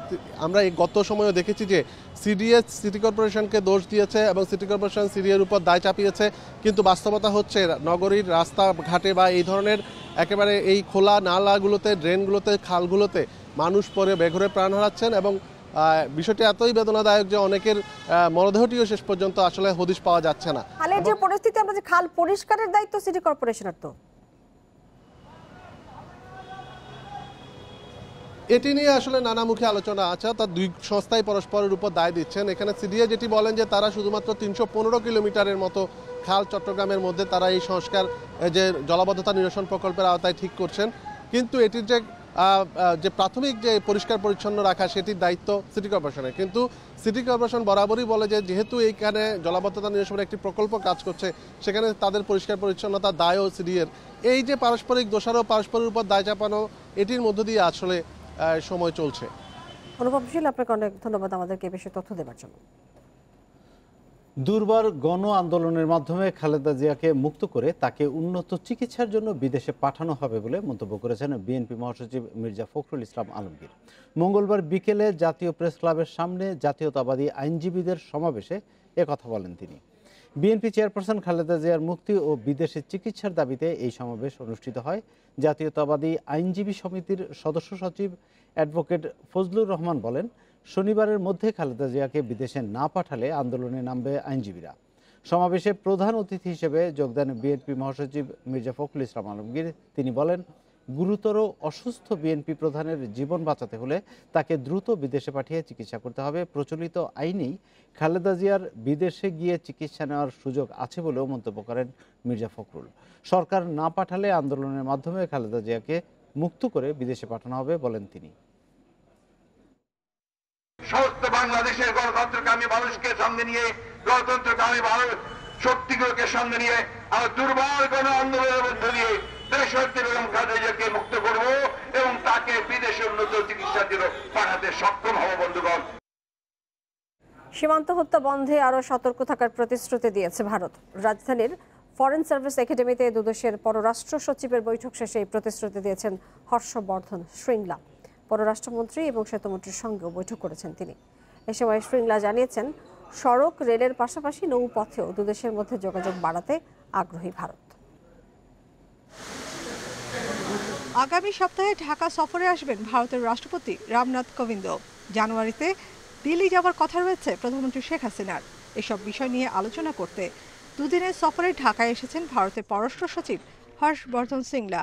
আমরা এই গত সময়ও দেখেছি যে সিডিএ সিটি কর্পোরেশনকে দোষ দিয়েছে এবং সিটি কর্পোরেশন সিডিএর উপর দায় চাপিয়েছে, কিন্তু বাস্তবতা হচ্ছে নগরীর রাস্তাঘাটে বা এই ধরনের একেবারে এই খোলা নালাগুলোতে, ড্রেনগুলোতে, খালগুলোতে মানুষ পরে বেঘরে প্রাণ হারাচ্ছেন। এবং বিষয়টি এতই বেদনাদায়ক যে অনেকের মরদেহটিও শেষ পর্যন্ত আসলে হদিশ পাওয়া যাচ্ছে না। খালের যে পরিস্থিতি, আমরা যে খাল পরিষ্কারের দায়িত্ব সিটি কর্পোরেশনের, তো এটি নিয়ে আসলে নানামুখী আলোচনা আছে। অর্থাৎ দুই সংস্থাই পরস্পরের উপর দায় দিচ্ছেন। এখানে সিডিএ যেটি বলেন যে তারা শুধুমাত্র 315 কিলোমিটারের মতো খাল চট্টগ্রামের মধ্যে তারা এই সংস্কার যে জলাবদ্ধতা নিরসন প্রকল্পের আওতায় ঠিক করছেন, কিন্তু এটির যে প্রাথমিক যে পরিষ্কার পরিচ্ছন্ন রাখা সেটির দায়িত্ব সিটি কর্পোরেশনের। কিন্তু সিটি কর্পোরেশন বরাবরই বলে যে যেহেতু এইখানে জলাবদ্ধতা নিরসনের একটি প্রকল্প কাজ করছে, সেখানে তাদের পরিষ্কার পরিচ্ছন্নতার দায়ও সিডিএর। এই যে পারস্পরিক দোষারোপ, পারস্পরের উপর দায় চাপানো, এটির মধ্য দিয়ে আসলে সময় চলছে। অনুপম শীল, আপনাকে অনেক ধন্যবাদ আমাদেরকে এ বিষয়ে তথ্য দেওয়ার জন্য। দুর্বার গণ আন্দোলনের মাধ্যমে খালেদা জিয়াকে মুক্ত করে তাকে উন্নত চিকিৎসার জন্য বিদেশে পাঠানো হবে বলে মন্তব্য করেছেন বিএনপি মহাসচিব মির্জা ফখরুল ইসলাম আলমগীর। মঙ্গলবার বিকেলে জাতীয় প্রেস ক্লাবের সামনে জাতীয়তাবাদী আইনজীবীদের সমাবেশে একথা বলেন তিনি। বিএনপি চেয়ারপারসন খালেদা জিয়ার মুক্তি ও বিদেশে চিকিৎসার দাবিতে এই সমাবেশ অনুষ্ঠিত হয়। জাতীয়তাবাদী আইনজীবী সমিতির সদস্য সচিব অ্যাডভোকেট ফজলুর রহমান বলেন, শনিবারের মধ্যে খালেদা জিয়াকে বিদেশে না পাঠালে আন্দোলনে নামবে আইনজীবীরা। সমাবেশে প্রধান অতিথি হিসেবে যোগ দেন বিএনপি মহাসচিব মির্জা ফখরুল ইসলাম আলমগীর। তিনি বলেন, গুরুতর অসুস্থ বিএনপি প্রধানের জীবন বাঁচাতে হলে তাকে দ্রুত বিদেশে পাঠিয়ে চিকিৎসা করতে হবে। প্রচলিত আইনেই খালেদা জিয়ার বিদেশে গিয়ে চিকিৎসা নেওয়ার সুযোগ আছে বলেও মন্তব্য করেন মির্জা ফখরুল। সরকার না পাঠালে আন্দোলনের মাধ্যমে খালেদা জিয়াকে মুক্ত করে বিদেশে পাঠানো হবে বলেন তিনি। সমস্ত বাংলাদেশের গণতন্ত্রকামী মানুষকে সঙ্গে নিয়ে, গণতন্ত্রকামী শক্তিগুলোকে সঙ্গে নিয়ে আমরা দুর্বার গণ আন্দোলনের মধ্য দিয়ে দেশকে এবং খালেদাকে মুক্ত করব এবং তাকে বিদেশে উন্নত চিকিৎসার জন্য পাঠাতে সক্ষম হব। বন্ধুগণ, সীমান্ত হত্যা বন্ধে আরও সতর্ক থাকার প্রতিশ্রুতি দিয়েছে ভারত। রাজধানীর ফরেন সার্ভিস একাডেমিতে দুদেশের পররাষ্ট্র সচিবের বৈঠক শেষে এই প্রতিশ্রুতি দিয়েছেন হর্ষবর্ধন শ্রীংলা। পররাষ্ট্রমন্ত্রী এবং সেতুমন্ত্রীর সঙ্গেও বৈঠক করেছেন তিনি। এ সময় শ্রীংলা জানিয়েছেন, সড়ক রেলের পাশাপাশি নৌপথেও দুদেশের মধ্যে যোগাযোগ বাড়াতে আগ্রহী ভারত। আগামী সপ্তাহে ঢাকা সফরে আসবেন ভারতের রাষ্ট্রপতি রামনাথ কোবিন্দ। জানুয়ারিতে দিল্লি যাওয়ার কথা রয়েছে প্রধানমন্ত্রী শেখ হাসিনার। এসব বিষয় নিয়ে আলোচনা করতে দুদিনের সফরে ঢাকায় এসেছেন ভারতের পররাষ্ট্র সচিব হর্ষবর্ধন শ্রীংলা।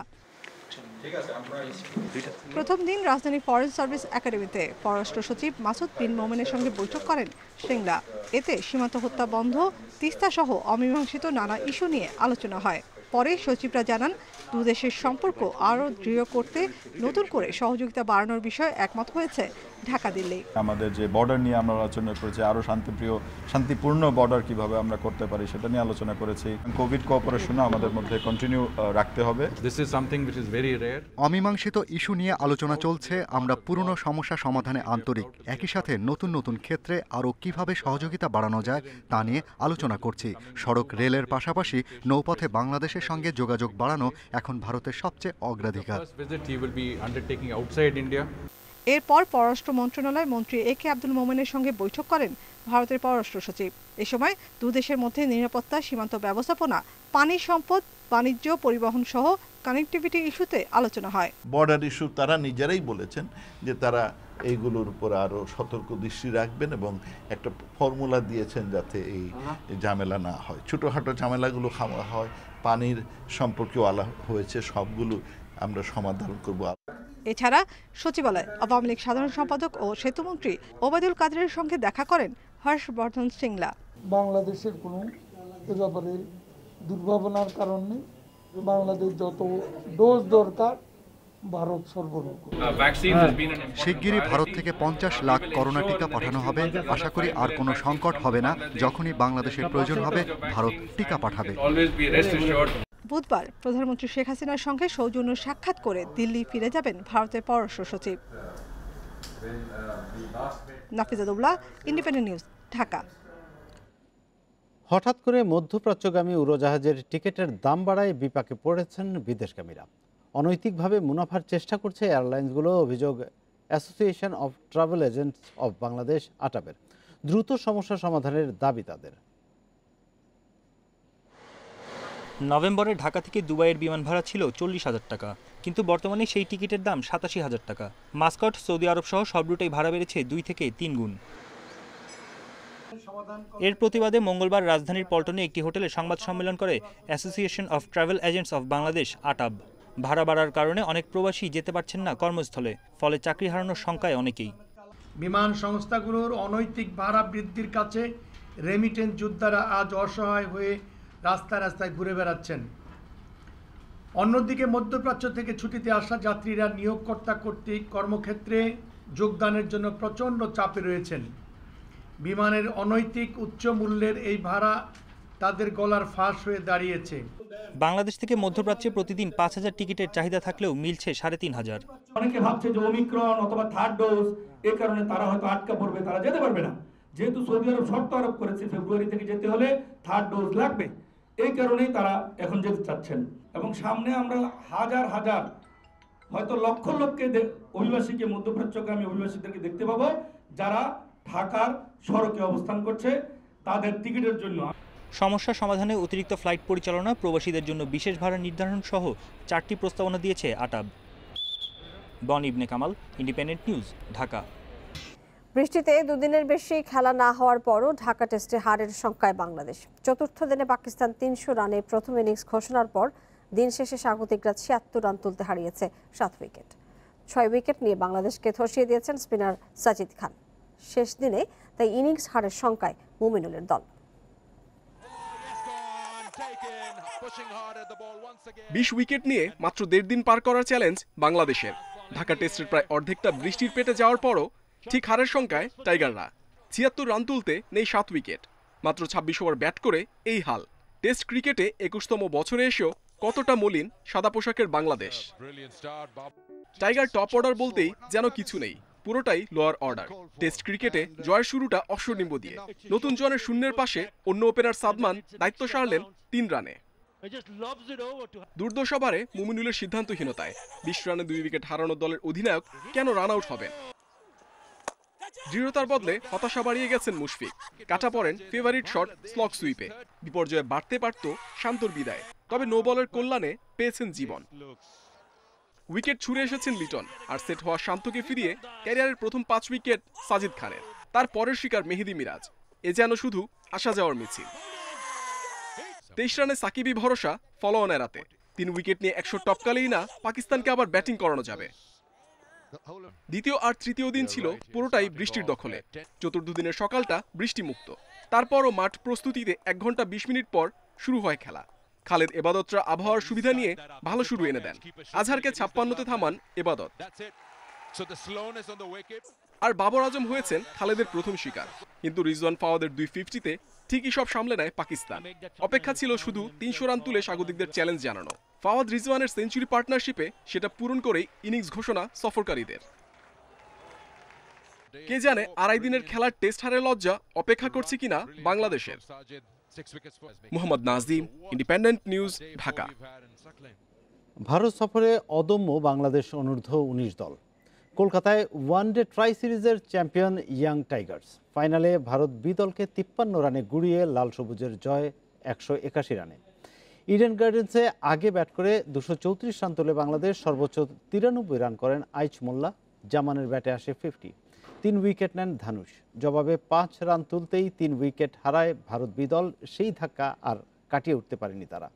প্রথম দিন রাজধানীর ফরেন সার্ভিস একাডেমিতে পররাষ্ট্র সচিব মাসুদ বিন মোমেনের সঙ্গে বৈঠক করেন শ্রীংলা। এতে সীমান্ত হত্যা বন্ধ, তিস্তা সহ অমীমাংসিত নানা ইস্যু নিয়ে আলোচনা হয়। পরে সচিবরা জানান, দুদেশের সম্পর্ক আরও দৃঢ় করতে নতুন করে সহযোগিতা বাড়ানোর বিষয়ে একমত হয়েছে ঢাকা দিল্লি। আমাদের যে বর্ডার নিয়ে আমরা আলোচনা করেছি, আরও শান্তিপূর্ণ বর্ডার কিভাবে আমরা করতে পারি সেটা নিয়ে আলোচনা করেছি। কোভিড কোঅপারেশন আমাদের মধ্যে কন্টিনিউ রাখতে হবে। This is something which is very rare. অমীমাংসিত ইস্যু নিয়ে আলোচনা চলছে। আমরা পুরনো সমস্যা সমাধানে আন্তরিক, একই সাথে নতুন নতুন ক্ষেত্রে আরও কিভাবে সহযোগিতা বাড়ানো যায় তা নিয়ে আলোচনা করছি। সড়ক রেলের পাশাপাশি নৌপথে বাংলাদেশের সঙ্গে যোগাযোগ বাড়ানো এখন ভারতের সবচেয়ে অগ্রাধিকার। এরপর পররাষ্ট্র মন্ত্রণালয় মন্ত্রী এ কে আব্দুল মোমেনের সঙ্গে বৈঠক করেন ভারতের পররাষ্ট্র সচিব। এ সময় দুদেশের মধ্যে নিরাপত্তা, সীমান্ত ব্যবস্থাপনা, পানি সম্পদ, বাণিজ্য, পরিবহন সহ কানেক্টিভিটি ইস্যুতে আলোচনা হয়। বর্ডার ইস্যু তারা নিজেরাই বলেছেন যে তারা এইগুলোর উপর আরও সতর্ক দৃষ্টি রাখবেন এবং একটা ফর্মুলা দিয়েছেন যাতে এই ঝামেলা না হয়। ছোটোখাটো ঝামেলাগুলো খাওয়া হয়, পানির সম্পর্কেও আলাপ হয়েছে, সবগুলো আমরা সমাধান করব। এছাড়া সচিবালয় আওয়ামী লীগ সাধারণ সম্পাদক ও সেতুমন্ত্রী ওবায়দুল কাদেরের সঙ্গে দেখা করেন হর্ষবর্ধন শ্রিংলা। বাংলাদেশের কোনো এ ব্যাপারে দুর্ভাবনার কারণে বাংলাদেশ যত ডোজ দরকার ভারত সরবরাহ করবে। শিগগিরই ভারত থেকে 50 লাখ করোনা টিকা পাঠানো হবে। আশা করি আর কোনো সংকট হবে না। যখনই বাংলাদেশের প্রয়োজন হবে ভারত টিকা পাঠাবে। বুধবার প্রধানমন্ত্রী শেখ হাসিনার সঙ্গে সৌজন্য সাক্ষাৎ করে দিল্লি ফিরে যাবেন ভারতের পররাষ্ট্র সচিব। Nafiza Dubla, independent news, Dhaka. হঠাৎ করে মধ্যপ্রাচ্যগামী উড়োজাহাজের টিকিটের দাম বাড়ায় বিপাকে পড়েছেন বিদেশগামীরা। অনৈতিকভাবে মুনাফার চেষ্টা করছে এয়ারলাইন্সগুলো, অভিযোগ association of travel agents of Bangladesh আটাবের। দ্রুত সমস্যা সমাধানের দাবি তাদের। নভেম্বরে ঢাকা থেকে দুবাইয়ের বিমান ভাড়া ছিল 40,000 টাকা, কিন্তু বর্তমানে সেই টিকিটের দাম 87,000 টাকা। মাস্কট, সৌদি আরব সহ সব রুটেই ভাড়া বেড়েছে 2 থেকে 3 গুণ। এর প্রতিবাদে মঙ্গলবার রাজধানীর পল্টনে একটি হোটেলে সংবাদ সম্মেলন করে association of travel agents of Bangladesh ATAB. ভাড়া বাড়ার কারণে অনেক প্রবাসী যেতে পারছেন না কর্মস্থলে, ফলে চাকরি হারানোর শঙ্কায় অনেকেই। বিমান সংস্থাগুলোর অনৈতিক ভাড়া বৃদ্ধির কাছে রেমিটেন্স যোদ্ধারা আজ অসহায় হয়ে রাস্তায় রাস্তায় ঘুরে বেড়াচ্ছেন। অন্যদিকে মধ্যপ্রাচ্য থেকে ছুটিতে আসা যাত্রীরা নিয়োগকর্তা কর্তৃক কর্মক্ষেত্রে যোগদানের জন্য প্রচণ্ড চাপে রয়েছেন। বিমানের অনৈতিক উচ্চ মূল্যের এই ভাড়া তাদের গলার ফাঁস হয়ে দাঁড়িয়েছে। বাংলাদেশ থেকে মধ্যপ্রাচ্যে প্রতিদিন 5,000 টিকিটের চাহিদা থাকলেও মিলছে 3,500। অনেকে ভাবছে যে ওমিক্রন অথবা থার্ড ডোজ এই কারণে তারা হয়তো আটকা পড়বে, তারা যেতে পারবে না। যেহেতু সৌদি আরব শর্ত আরোপ করেছে ফেব্রুয়ারি থেকে যেতে হলে থার্ড ডোজ লাগবে, এই কারণেই তারা এখন যেতে চাচ্ছেন। এবং সামনে আমরা হাজার হাজার হয়তো লক্ষ লক্ষকে অভিবাসীকে, মধ্যপ্রাচ্যগামী অভিবাসীদেরকে দেখতে পাবো যারা ঢাকার সড়কে অবস্থান করছে তাদের টিকিটের জন্য। সমস্যা সমাধানে অতিরিক্ত ফ্লাইট পরিচালনা, প্রবাসীদের জন্য বিশেষ ভাড়া নির্ধারণ সহ 4টি প্রস্তাবনা দিয়েছে আটাব। বন ইবনে কামাল, ইন্ডিপেন্ডেন্ট নিউজ, ঢাকা। বৃষ্টিতে দুদিনের বেশি খেলা না হওয়ার পরও ঢাকা টেস্টে হারের শঙ্কায় বাংলাদেশ। চতুর্থ দিনে পাকিস্তান 300 রানে প্রথম ইনিংস ঘোষণার পর দিন শেষে স্বাগতিকরা 76 রান তুলতে হারিয়েছে 7 উইকেট। 6 উইকেট নিয়ে বাংলাদেশকে ধসিয়ে দিয়েছেন স্পিনার সাজিদ খান। শেষ দিনে তাই ইনিংস হারের শঙ্কায় মুমিনুলের দল। 20 উইকেট নিয়ে মাত্র 1.5 দিন পার করার চ্যালেঞ্জ বাংলাদেশের। ঢাকা টেস্টের প্রায় অর্ধেকটা বৃষ্টির পেটে যাওয়ার পরও ঠিক হারের শঙ্কায় টাইগাররা। 76 রান তুলতে নেই 7 উইকেট। মাত্র 26 ওভার ব্যাট করে এই হাল। টেস্ট ক্রিকেটে 21তম বছরে এসেও কতটা মলিন সাদা পোশাকের বাংলাদেশ। টাইগার টপ অর্ডার বলতেই যেন কিছু নেই, পুরোটাই লোয়ার অর্ডার। টেস্ট ক্রিকেটে জয়ের শুরুটা অশ্বনিম্ব দিয়ে। নতুন জনের শূন্যের পাশে অন্য ওপেনার সাদমান দায়িত্ব সারলেন 3 রানে। দুর্দশা বাড়ে মুমিনুলের সিদ্ধান্তহীনতায়। 20 রানে 2 উইকেট হারানো দলের অধিনায়ক কেন রান আউট হবেন? দৃঢ়তার বদলে হতাশা বাড়িয়ে গেছেন মুশফিক। কাটা পড়েন ফেভারিট শট স্লগ সুইপে। বিপর্যয়ে বাড়তে পারত শান্তর বিদায়, তবে নো বলের কল্যাণে পেয়েছেন জীবন। উইকেট ছুড়ে এসেছেন লিটন, আর সেট হওয়া শান্তকে ফিরিয়ে ক্যারিয়ারের প্রথম 5 উইকেট সাজিদ খানের। তার পরের শিকার মেহেদি মিরাজ। এ যেন শুধু আসা যাওয়ার মিছিল। 23 রানে সাকিবই ভরসা ফলো অন এড়াতে। 3 উইকেট নিয়ে 100 টপকালেই না পাকিস্তানকে আবার ব্যাটিং করানো যাবে। দ্বিতীয় আর তৃতীয় দিন ছিল পুরোটাই বৃষ্টির দখলে। চতুর্থ দিনের সকালটা বৃষ্টিমুক্ত। তারপরও মাঠ প্রস্তুতিতে 1 ঘন্টা 20 মিনিট পর শুরু হয় খেলা। খালেদ এবাদতরা আবহাওয়ার সুবিধা নিয়ে ভালো শুরু এনে দেন। আজহারকে 56তে থামান এবাদত। আর বাবর আজম হয়েছেন খালেদের প্রথম শিকার। কিন্তু রিজওয়ান ফাওয়াদের 250-তে ঠিকই সব সামলে নেয় পাকিস্তান। অপেক্ষা ছিল শুধু 300 রান তুলে স্বাগতিকদের চ্যালেঞ্জ জানানো। ফাওয়াদ রিজওয়ানের সেঞ্চুরি পার্টনারশিপে সেটা পূরণ করেই ইনিংস ঘোষণা সফরকারীদের। কে জানে আড়াই দিনের খেলার টেস্ট হারের লজ্জা অপেক্ষা করছে কিনা বাংলাদেশের। Mohammad Najdim, independent news, Dhaka. ভারত সফরে অদম্য বাংলাদেশ অনূর্ধ্ব 19 দল। কলকাতায় ওয়ানডে ট্রাই সিরিজের চ্যাম্পিয়ন ইয়াং টাইগার্স। ফাইনালে ভারত বি দলকে 53 রানে গুড়িয়ে লাল সবুজের জয় 181 রানে। ইডেন গার্ডেন্সে আগে ব্যাট করে 234 রান তুলে বাংলাদেশ সর্বোচ্চ 93 রান করেন আইচ মোল্লা। জামানের ব্যাটে আসে 50। 3 উইকেট নেন ধানুষ। জবাবে 5 রান তুলতেই 3 উইকেট হারায় ভারত বি দল। সেই ধাক্কা আর কাটিয়ে উঠতে পারেনি তারা।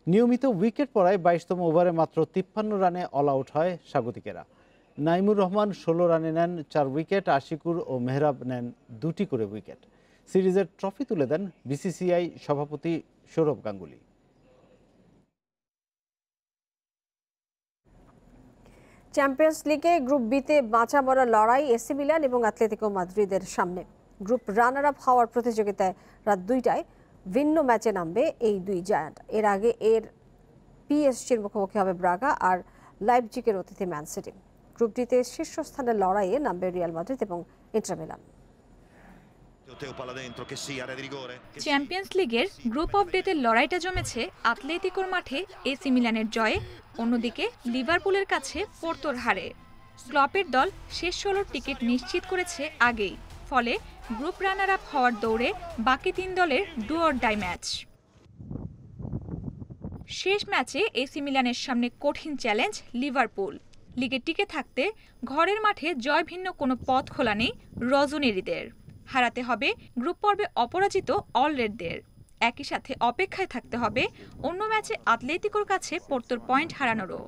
নিয়মিত উইকেট পড়ায় 22তম ওভারে মাত্র 53 রানে অল আউট হয় স্বাগতিকেরা। নাইমুর রহমান 16 রানে নেন 4 উইকেট। আশিকুর ও মেহরাব নেন 2টি করে উইকেট। সিরিজের ট্রফি তুলে দেন বিসিসিআই সভাপতি সৌরভ গাঙ্গুলি। চ্যাম্পিয়ন্স লিগে গ্রুপ বিতে বাঁচা মরা লড়াই এসি মিলান এবং অ্যাটলেটিকো মাদ্রিদের সামনে। গ্রুপ রানার আপ হওয়ার প্রতিযোগিতায় রাত 2টায় ভিন্ন ম্যাচে নামবে এই দুই জায়ান্ট। এর আগে পিএসজির মুখোমুখি হবে ব্রাগা আর লাইপজিগের অতিথি ম্যান সিটি। গ্রুপটিতে শীর্ষস্থানের লড়াইয়ে নামবে রিয়াল মাদ্রিদ এবং ইন্টার মিলান। চ্যাম্পিয়ন্স লিগের গ্রুপ অফ ডেথের লড়াইটা জমেছে আতলেতিকোর মাঠে এসি মিলানের জয়ে, অন্যদিকে লিভারপুলের কাছে পোর্তোর হারে। ক্লপের দল শেষ 16 টিকিট নিশ্চিত করেছে আগেই, ফলে গ্রুপ রানার আপ হওয়ার দৌড়ে বাকি 3 দলের ডু অর ডাই ম্যাচ। শেষ ম্যাচে এসি মিলানের সামনে কঠিন চ্যালেঞ্জ লিভারপুল। লিগে টিকে থাকতে ঘরের মাঠে জয় ভিন্ন কোনো পথ খোলা নেই রজনেরিদের। হারাতে হবে গ্রুপ পর্বে অপরাজিত অলরেডদের। একই সাথে অপেক্ষায় থাকতে হবে অন্য ম্যাচে আতলেতিকোর কাছে পোর্তোর পয়েন্ট হারানোরও।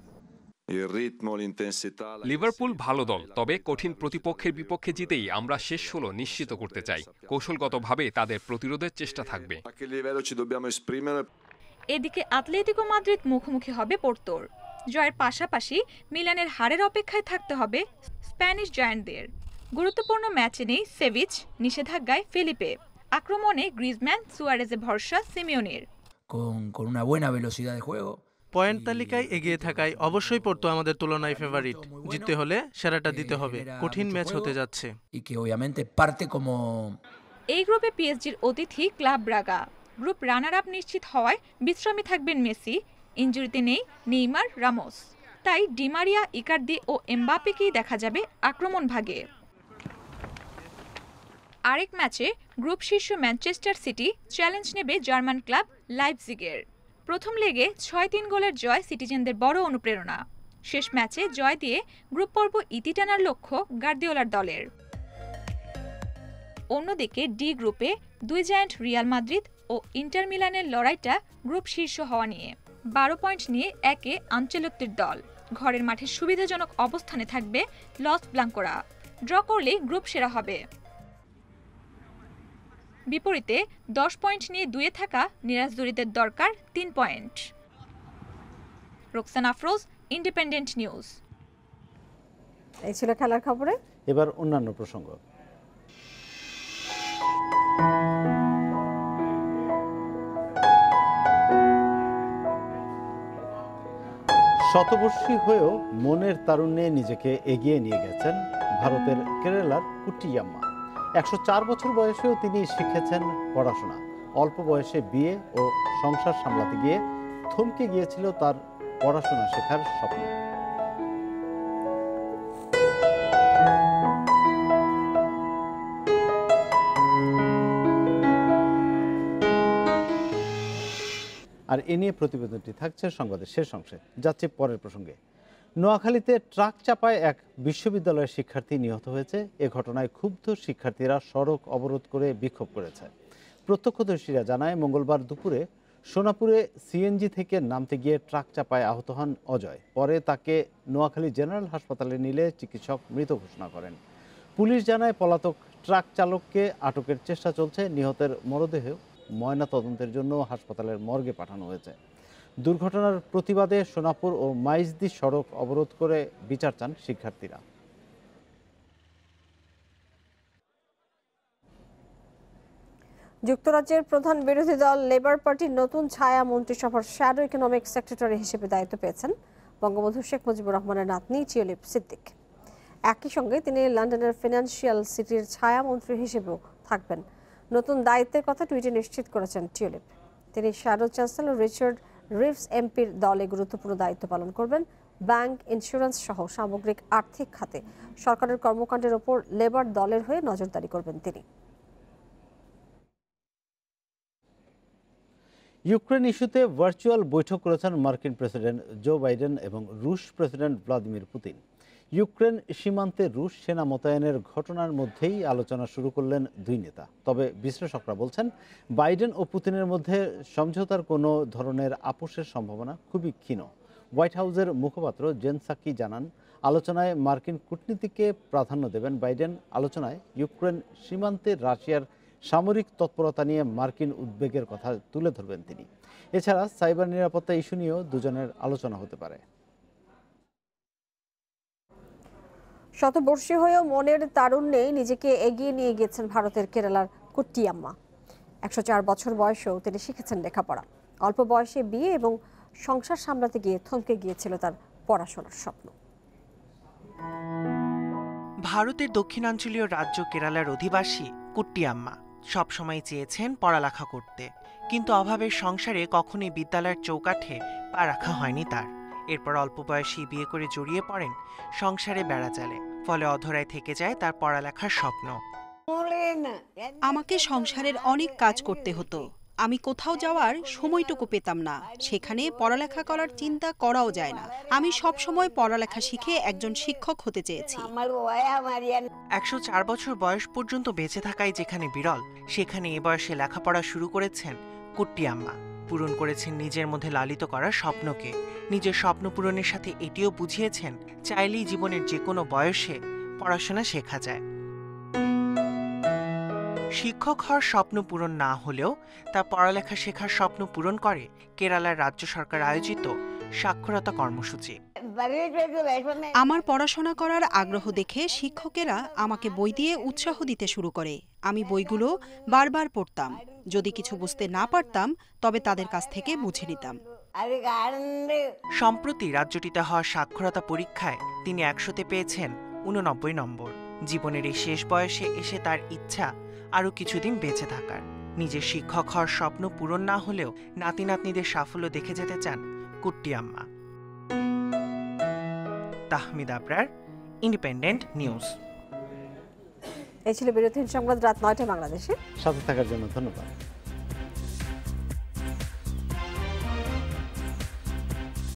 লিভারপুল ভালো দল, তবে কঠিন প্রতিপক্ষের বিপক্ষে জিতেই আমরা শেষ 16 নিশ্চিত করতে চাই। কৌশলগতভাবে তাদের প্রতিরোধের চেষ্টা থাকবে। এদিকে আতলেতিকো মাদ্রিদ মুখোমুখি হবে পোর্তোর। জয়ের পাশাপাশি মিলানের হারের অপেক্ষায় থাকতে হবে স্প্যানিশ জায়ান্টদের। গুরুত্বপূর্ণ ম্যাচে নেই সেভিচ, নিষেধাজ্ঞায় ফেলিপে। আক্রমণে গ্রিজম্যান, সুয়ারেজে ভরসা সিমিওনের। পয়েন্ট তালিকায় এগিয়ে থাকায় অবশ্যই পোর্তো আমাদের তুলনায় ফেভারিট। জিততে হলে সেরাটা দিতে হবে। কঠিন ম্যাচ হতে যাচ্ছে। এই গ্রুপে পিএসজির অতিথি club Braga. Group runner up নিশ্চিত হওয়ায় বিশ্রামে থাকবেন মেসি। ইনজুরিতে নেই নেইমার, রামোস। তাই ডিমারিয়া, ইকার্দি ও এমবাপেকেই দেখা যাবে আক্রমণ ভাগে। আরেক ম্যাচে গ্রুপ শীর্ষ ম্যানচেস্টার সিটি চ্যালেঞ্জ নেবে জার্মান ক্লাব লাইপজিগের। প্রথম লেগে 6-3 গোলের জয় সিটিজেনদের বড় অনুপ্রেরণা। শেষ ম্যাচে জয় দিয়ে গ্রুপ পর্ব ইতি টানার লক্ষ্য গার্দিওলার দলের। অন্যদিকে ডি গ্রুপে 2 জায়ান্ট রিয়াল মাদ্রিদ ও ইন্টার মিলানের লড়াইটা গ্রুপ শীর্ষ হওয়া নিয়ে। 12 পয়েন্ট নিয়ে একে আনচেলত্তির দল। ঘরের মাঠে সুবিধাজনক অবস্থানে থাকবে লস ব্লাঙ্কোরা। ড্র করলেই গ্রুপ সেরা হবে। বিপরীতে 10 পয়েন্ট নিয়ে 2-এ থাকা নিরাজদুরিদের দরকার 3 point. Roksana Afroz, independent news. এই ছিল খেলার খবরে। এবার অন্যান্য প্রসঙ্গ। শতবর্ষী হয়েও মনের তারুণ্যে নিজেকে এগিয়ে নিয়ে গেছেন ভারতের কেরালার কুট্টিয়াম্মা। 104 বছর বয়সেও তিনি শিখেছেন পড়াশোনা। অল্প বয়সে বিয়ে ও সংসার সামলাতে গিয়ে থমকে গিয়েছিল তার পড়াশোনা শেখার স্বপ্ন। আর এ নিয়ে প্রতিবেদনটি থাকছে সংবাদের শেষ অংশে। যাচ্ছে পরের প্রসঙ্গে। নোয়াখালীতে ট্রাক চাপায় এক বিশ্ববিদ্যালয়ের শিক্ষার্থী নিহত হয়েছে। এ ঘটনায় ক্ষুব্ধ শিক্ষার্থীরা সড়ক অবরোধ করে বিক্ষোভ করেছে। প্রত্যক্ষদর্শীরা জানায় মঙ্গলবার দুপুরে সোনাপুরে সিএনজি থেকে নামতে গিয়ে ট্রাক চাপায় আহত হন অজয়। পরে তাকে নোয়াখালী জেনারেল হাসপাতালে নিলে চিকিৎসক মৃত ঘোষণা করেন। পুলিশ জানায় পলাতক ট্রাক চালককে আটকের চেষ্টা চলছে। নিহতের মরদেহ ময়না তদন্তের জন্য হাসপাতালের মর্গে পাঠানো হয়েছে। দুর্ঘটনার প্রতিবাদে সোনাপুর ও মাইজদি সড়ক অবরোধ করে বিচার চান শিক্ষার্থীরা। যুক্তরাজ্যের প্রধান বিরোধী দল লেবার পার্টির নতুন ছায়া মন্ত্রিসভার শ্যাডো ইকোনমিক সেক্রেটারি হিসেবে দায়িত্ব পেয়েছেন বঙ্গবন্ধু শেখ মুজিবুর রহমানের নাতনি টিউলিপ সিদ্দিক। একই সঙ্গে তিনি লন্ডনের ফিনান্সিয়াল সিটির ছায়া মন্ত্রী হিসেবেও থাকবেন। নতুন দায়িত্বের কথা টুইটে নিশ্চিত করেছেন টিউলিপ। তিনি শ্যাডো চ্যান্সেলর রিচার্ড রিভস এমপির দলে গুরুত্বপূর্ণ দায়িত্ব পালন করবেন। ব্যাংক, ইন্স্যুরেন্স সহ সামগ্রিক আর্থিক খাতে সরকারের কর্মকাণ্ডের ওপর লেবার দলের হয়ে নজরদারি করবেন তিনি। ইউক্রেন ইস্যুতে ভার্চুয়াল বৈঠক করেছেন মার্কিন প্রেসিডেন্ট জো বাইডেন এবং রুশ প্রেসিডেন্ট ভ্লাদিমির পুতিন। ইউক্রেন সীমান্তে রুশ সেনা মোতায়েনের ঘটনার মধ্যেই আলোচনা শুরু করলেন দুই নেতা। তবে বিশ্লেষকরা বলছেন বাইডেন ও পুতিনের মধ্যে সমঝোতার কোনো ধরনের আপোষের সম্ভাবনা খুবই ক্ষীণ। হোয়াইট হাউসের মুখপাত্র জেন সাকি জানান, আলোচনায় মার্কিন কূটনীতিকে প্রাধান্য দেবেন বাইডেন। আলোচনায় ইউক্রেন সীমান্তে রাশিয়ার সামরিক তৎপরতা নিয়ে মার্কিন উদ্বেগের কথা তুলে ধরবেন তিনি। এছাড়া সাইবার নিরাপত্তা ইস্যু নিয়েও দুজনের আলোচনা হতে পারে। শতবর্ষী হয়েও মনের তারুণ্যে নিজেকে এগিয়ে নিয়ে গেছেন ভারতের কেরালার কুট্টিয়াম্মা। 104 বছর বয়সেও তিনি শিখেছেন লেখাপড়া। অল্প বয়সে বিয়ে এবং সংসার সামলাতে গিয়ে থমকে গিয়েছিল তার পড়াশোনার স্বপ্ন। ভারতের দক্ষিণাঞ্চলীয় রাজ্য কেরালার অধিবাসী কুট্টিয়াম্মা সবসময় চেয়েছেন পড়ালেখা করতে, কিন্তু অভাবের সংসারে কখনোই বিদ্যালয়ের চৌকাঠে পা রাখা হয়নি তার। এরপর অল্প বয়সেই বিয়ে করে জড়িয়ে পড়েন সংসারে বেড়াজালে। ফলে অধরায় থেকে যায় তার পড়ালেখার স্বপ্ন। আমাকে সংসারের অনেক কাজ করতে হতো, আমি কোথাও যাওয়ার সময়টুকু পেতাম না, সেখানে পড়ালেখা করার চিন্তা করাও যায় না। আমি সব সময় পড়ালেখা শিখে একজন শিক্ষক হতে চেয়েছি। 104 বছর বয়স পর্যন্ত বেঁচে থাকাই যেখানে বিরল, সেখানে এ বয়সে লেখাপড়া শুরু করেছেন কুট্টিয়াম্মা। পূরণ করেছেন নিজের মধ্যে লালিত করার স্বপ্নকে। নিজের স্বপ্ন পূরণের সাথে এটিও বুঝিয়েছেন চাইলেই জীবনের যে কোনো বয়সে পড়াশোনা শেখা যায়। শিক্ষক হওয়ার স্বপ্ন পূরণ না হলেও তার পড়ালেখা শেখার স্বপ্ন পূরণ করে কেরালার রাজ্য সরকার আয়োজিত সাক্ষরতা কর্মসূচি। আমার পড়াশোনা করার আগ্রহ দেখে শিক্ষকেরা আমাকে বই দিয়ে উৎসাহ দিতে শুরু করে। আমি বইগুলো বারবার পড়তাম। যদি কিছু বুঝতে না পারতাম তবে তাদের কাছ থেকে বুঝে নিতাম। সম্প্রতি রাজ্যটিতে হওয়া সাক্ষরতা পরীক্ষায় তিনি 100-তে পেয়েছেন 89 নম্বর। জীবনের এই শেষ বয়সে এসে তার ইচ্ছা আরও কিছুদিন বেঁচে থাকার। নিজের শিক্ষক হওয়ার স্বপ্ন পূরণ না হলেও নাতি নাতনিদের সাফল্য দেখে যেতে চান কুট্টিয়াম্মা। Tahmid Abrar, independent news. এই ছিল বিরতির সংবাদ রাত 9টায় বাংলাদেশে। সাথে থাকার জন্য ধন্যবাদ।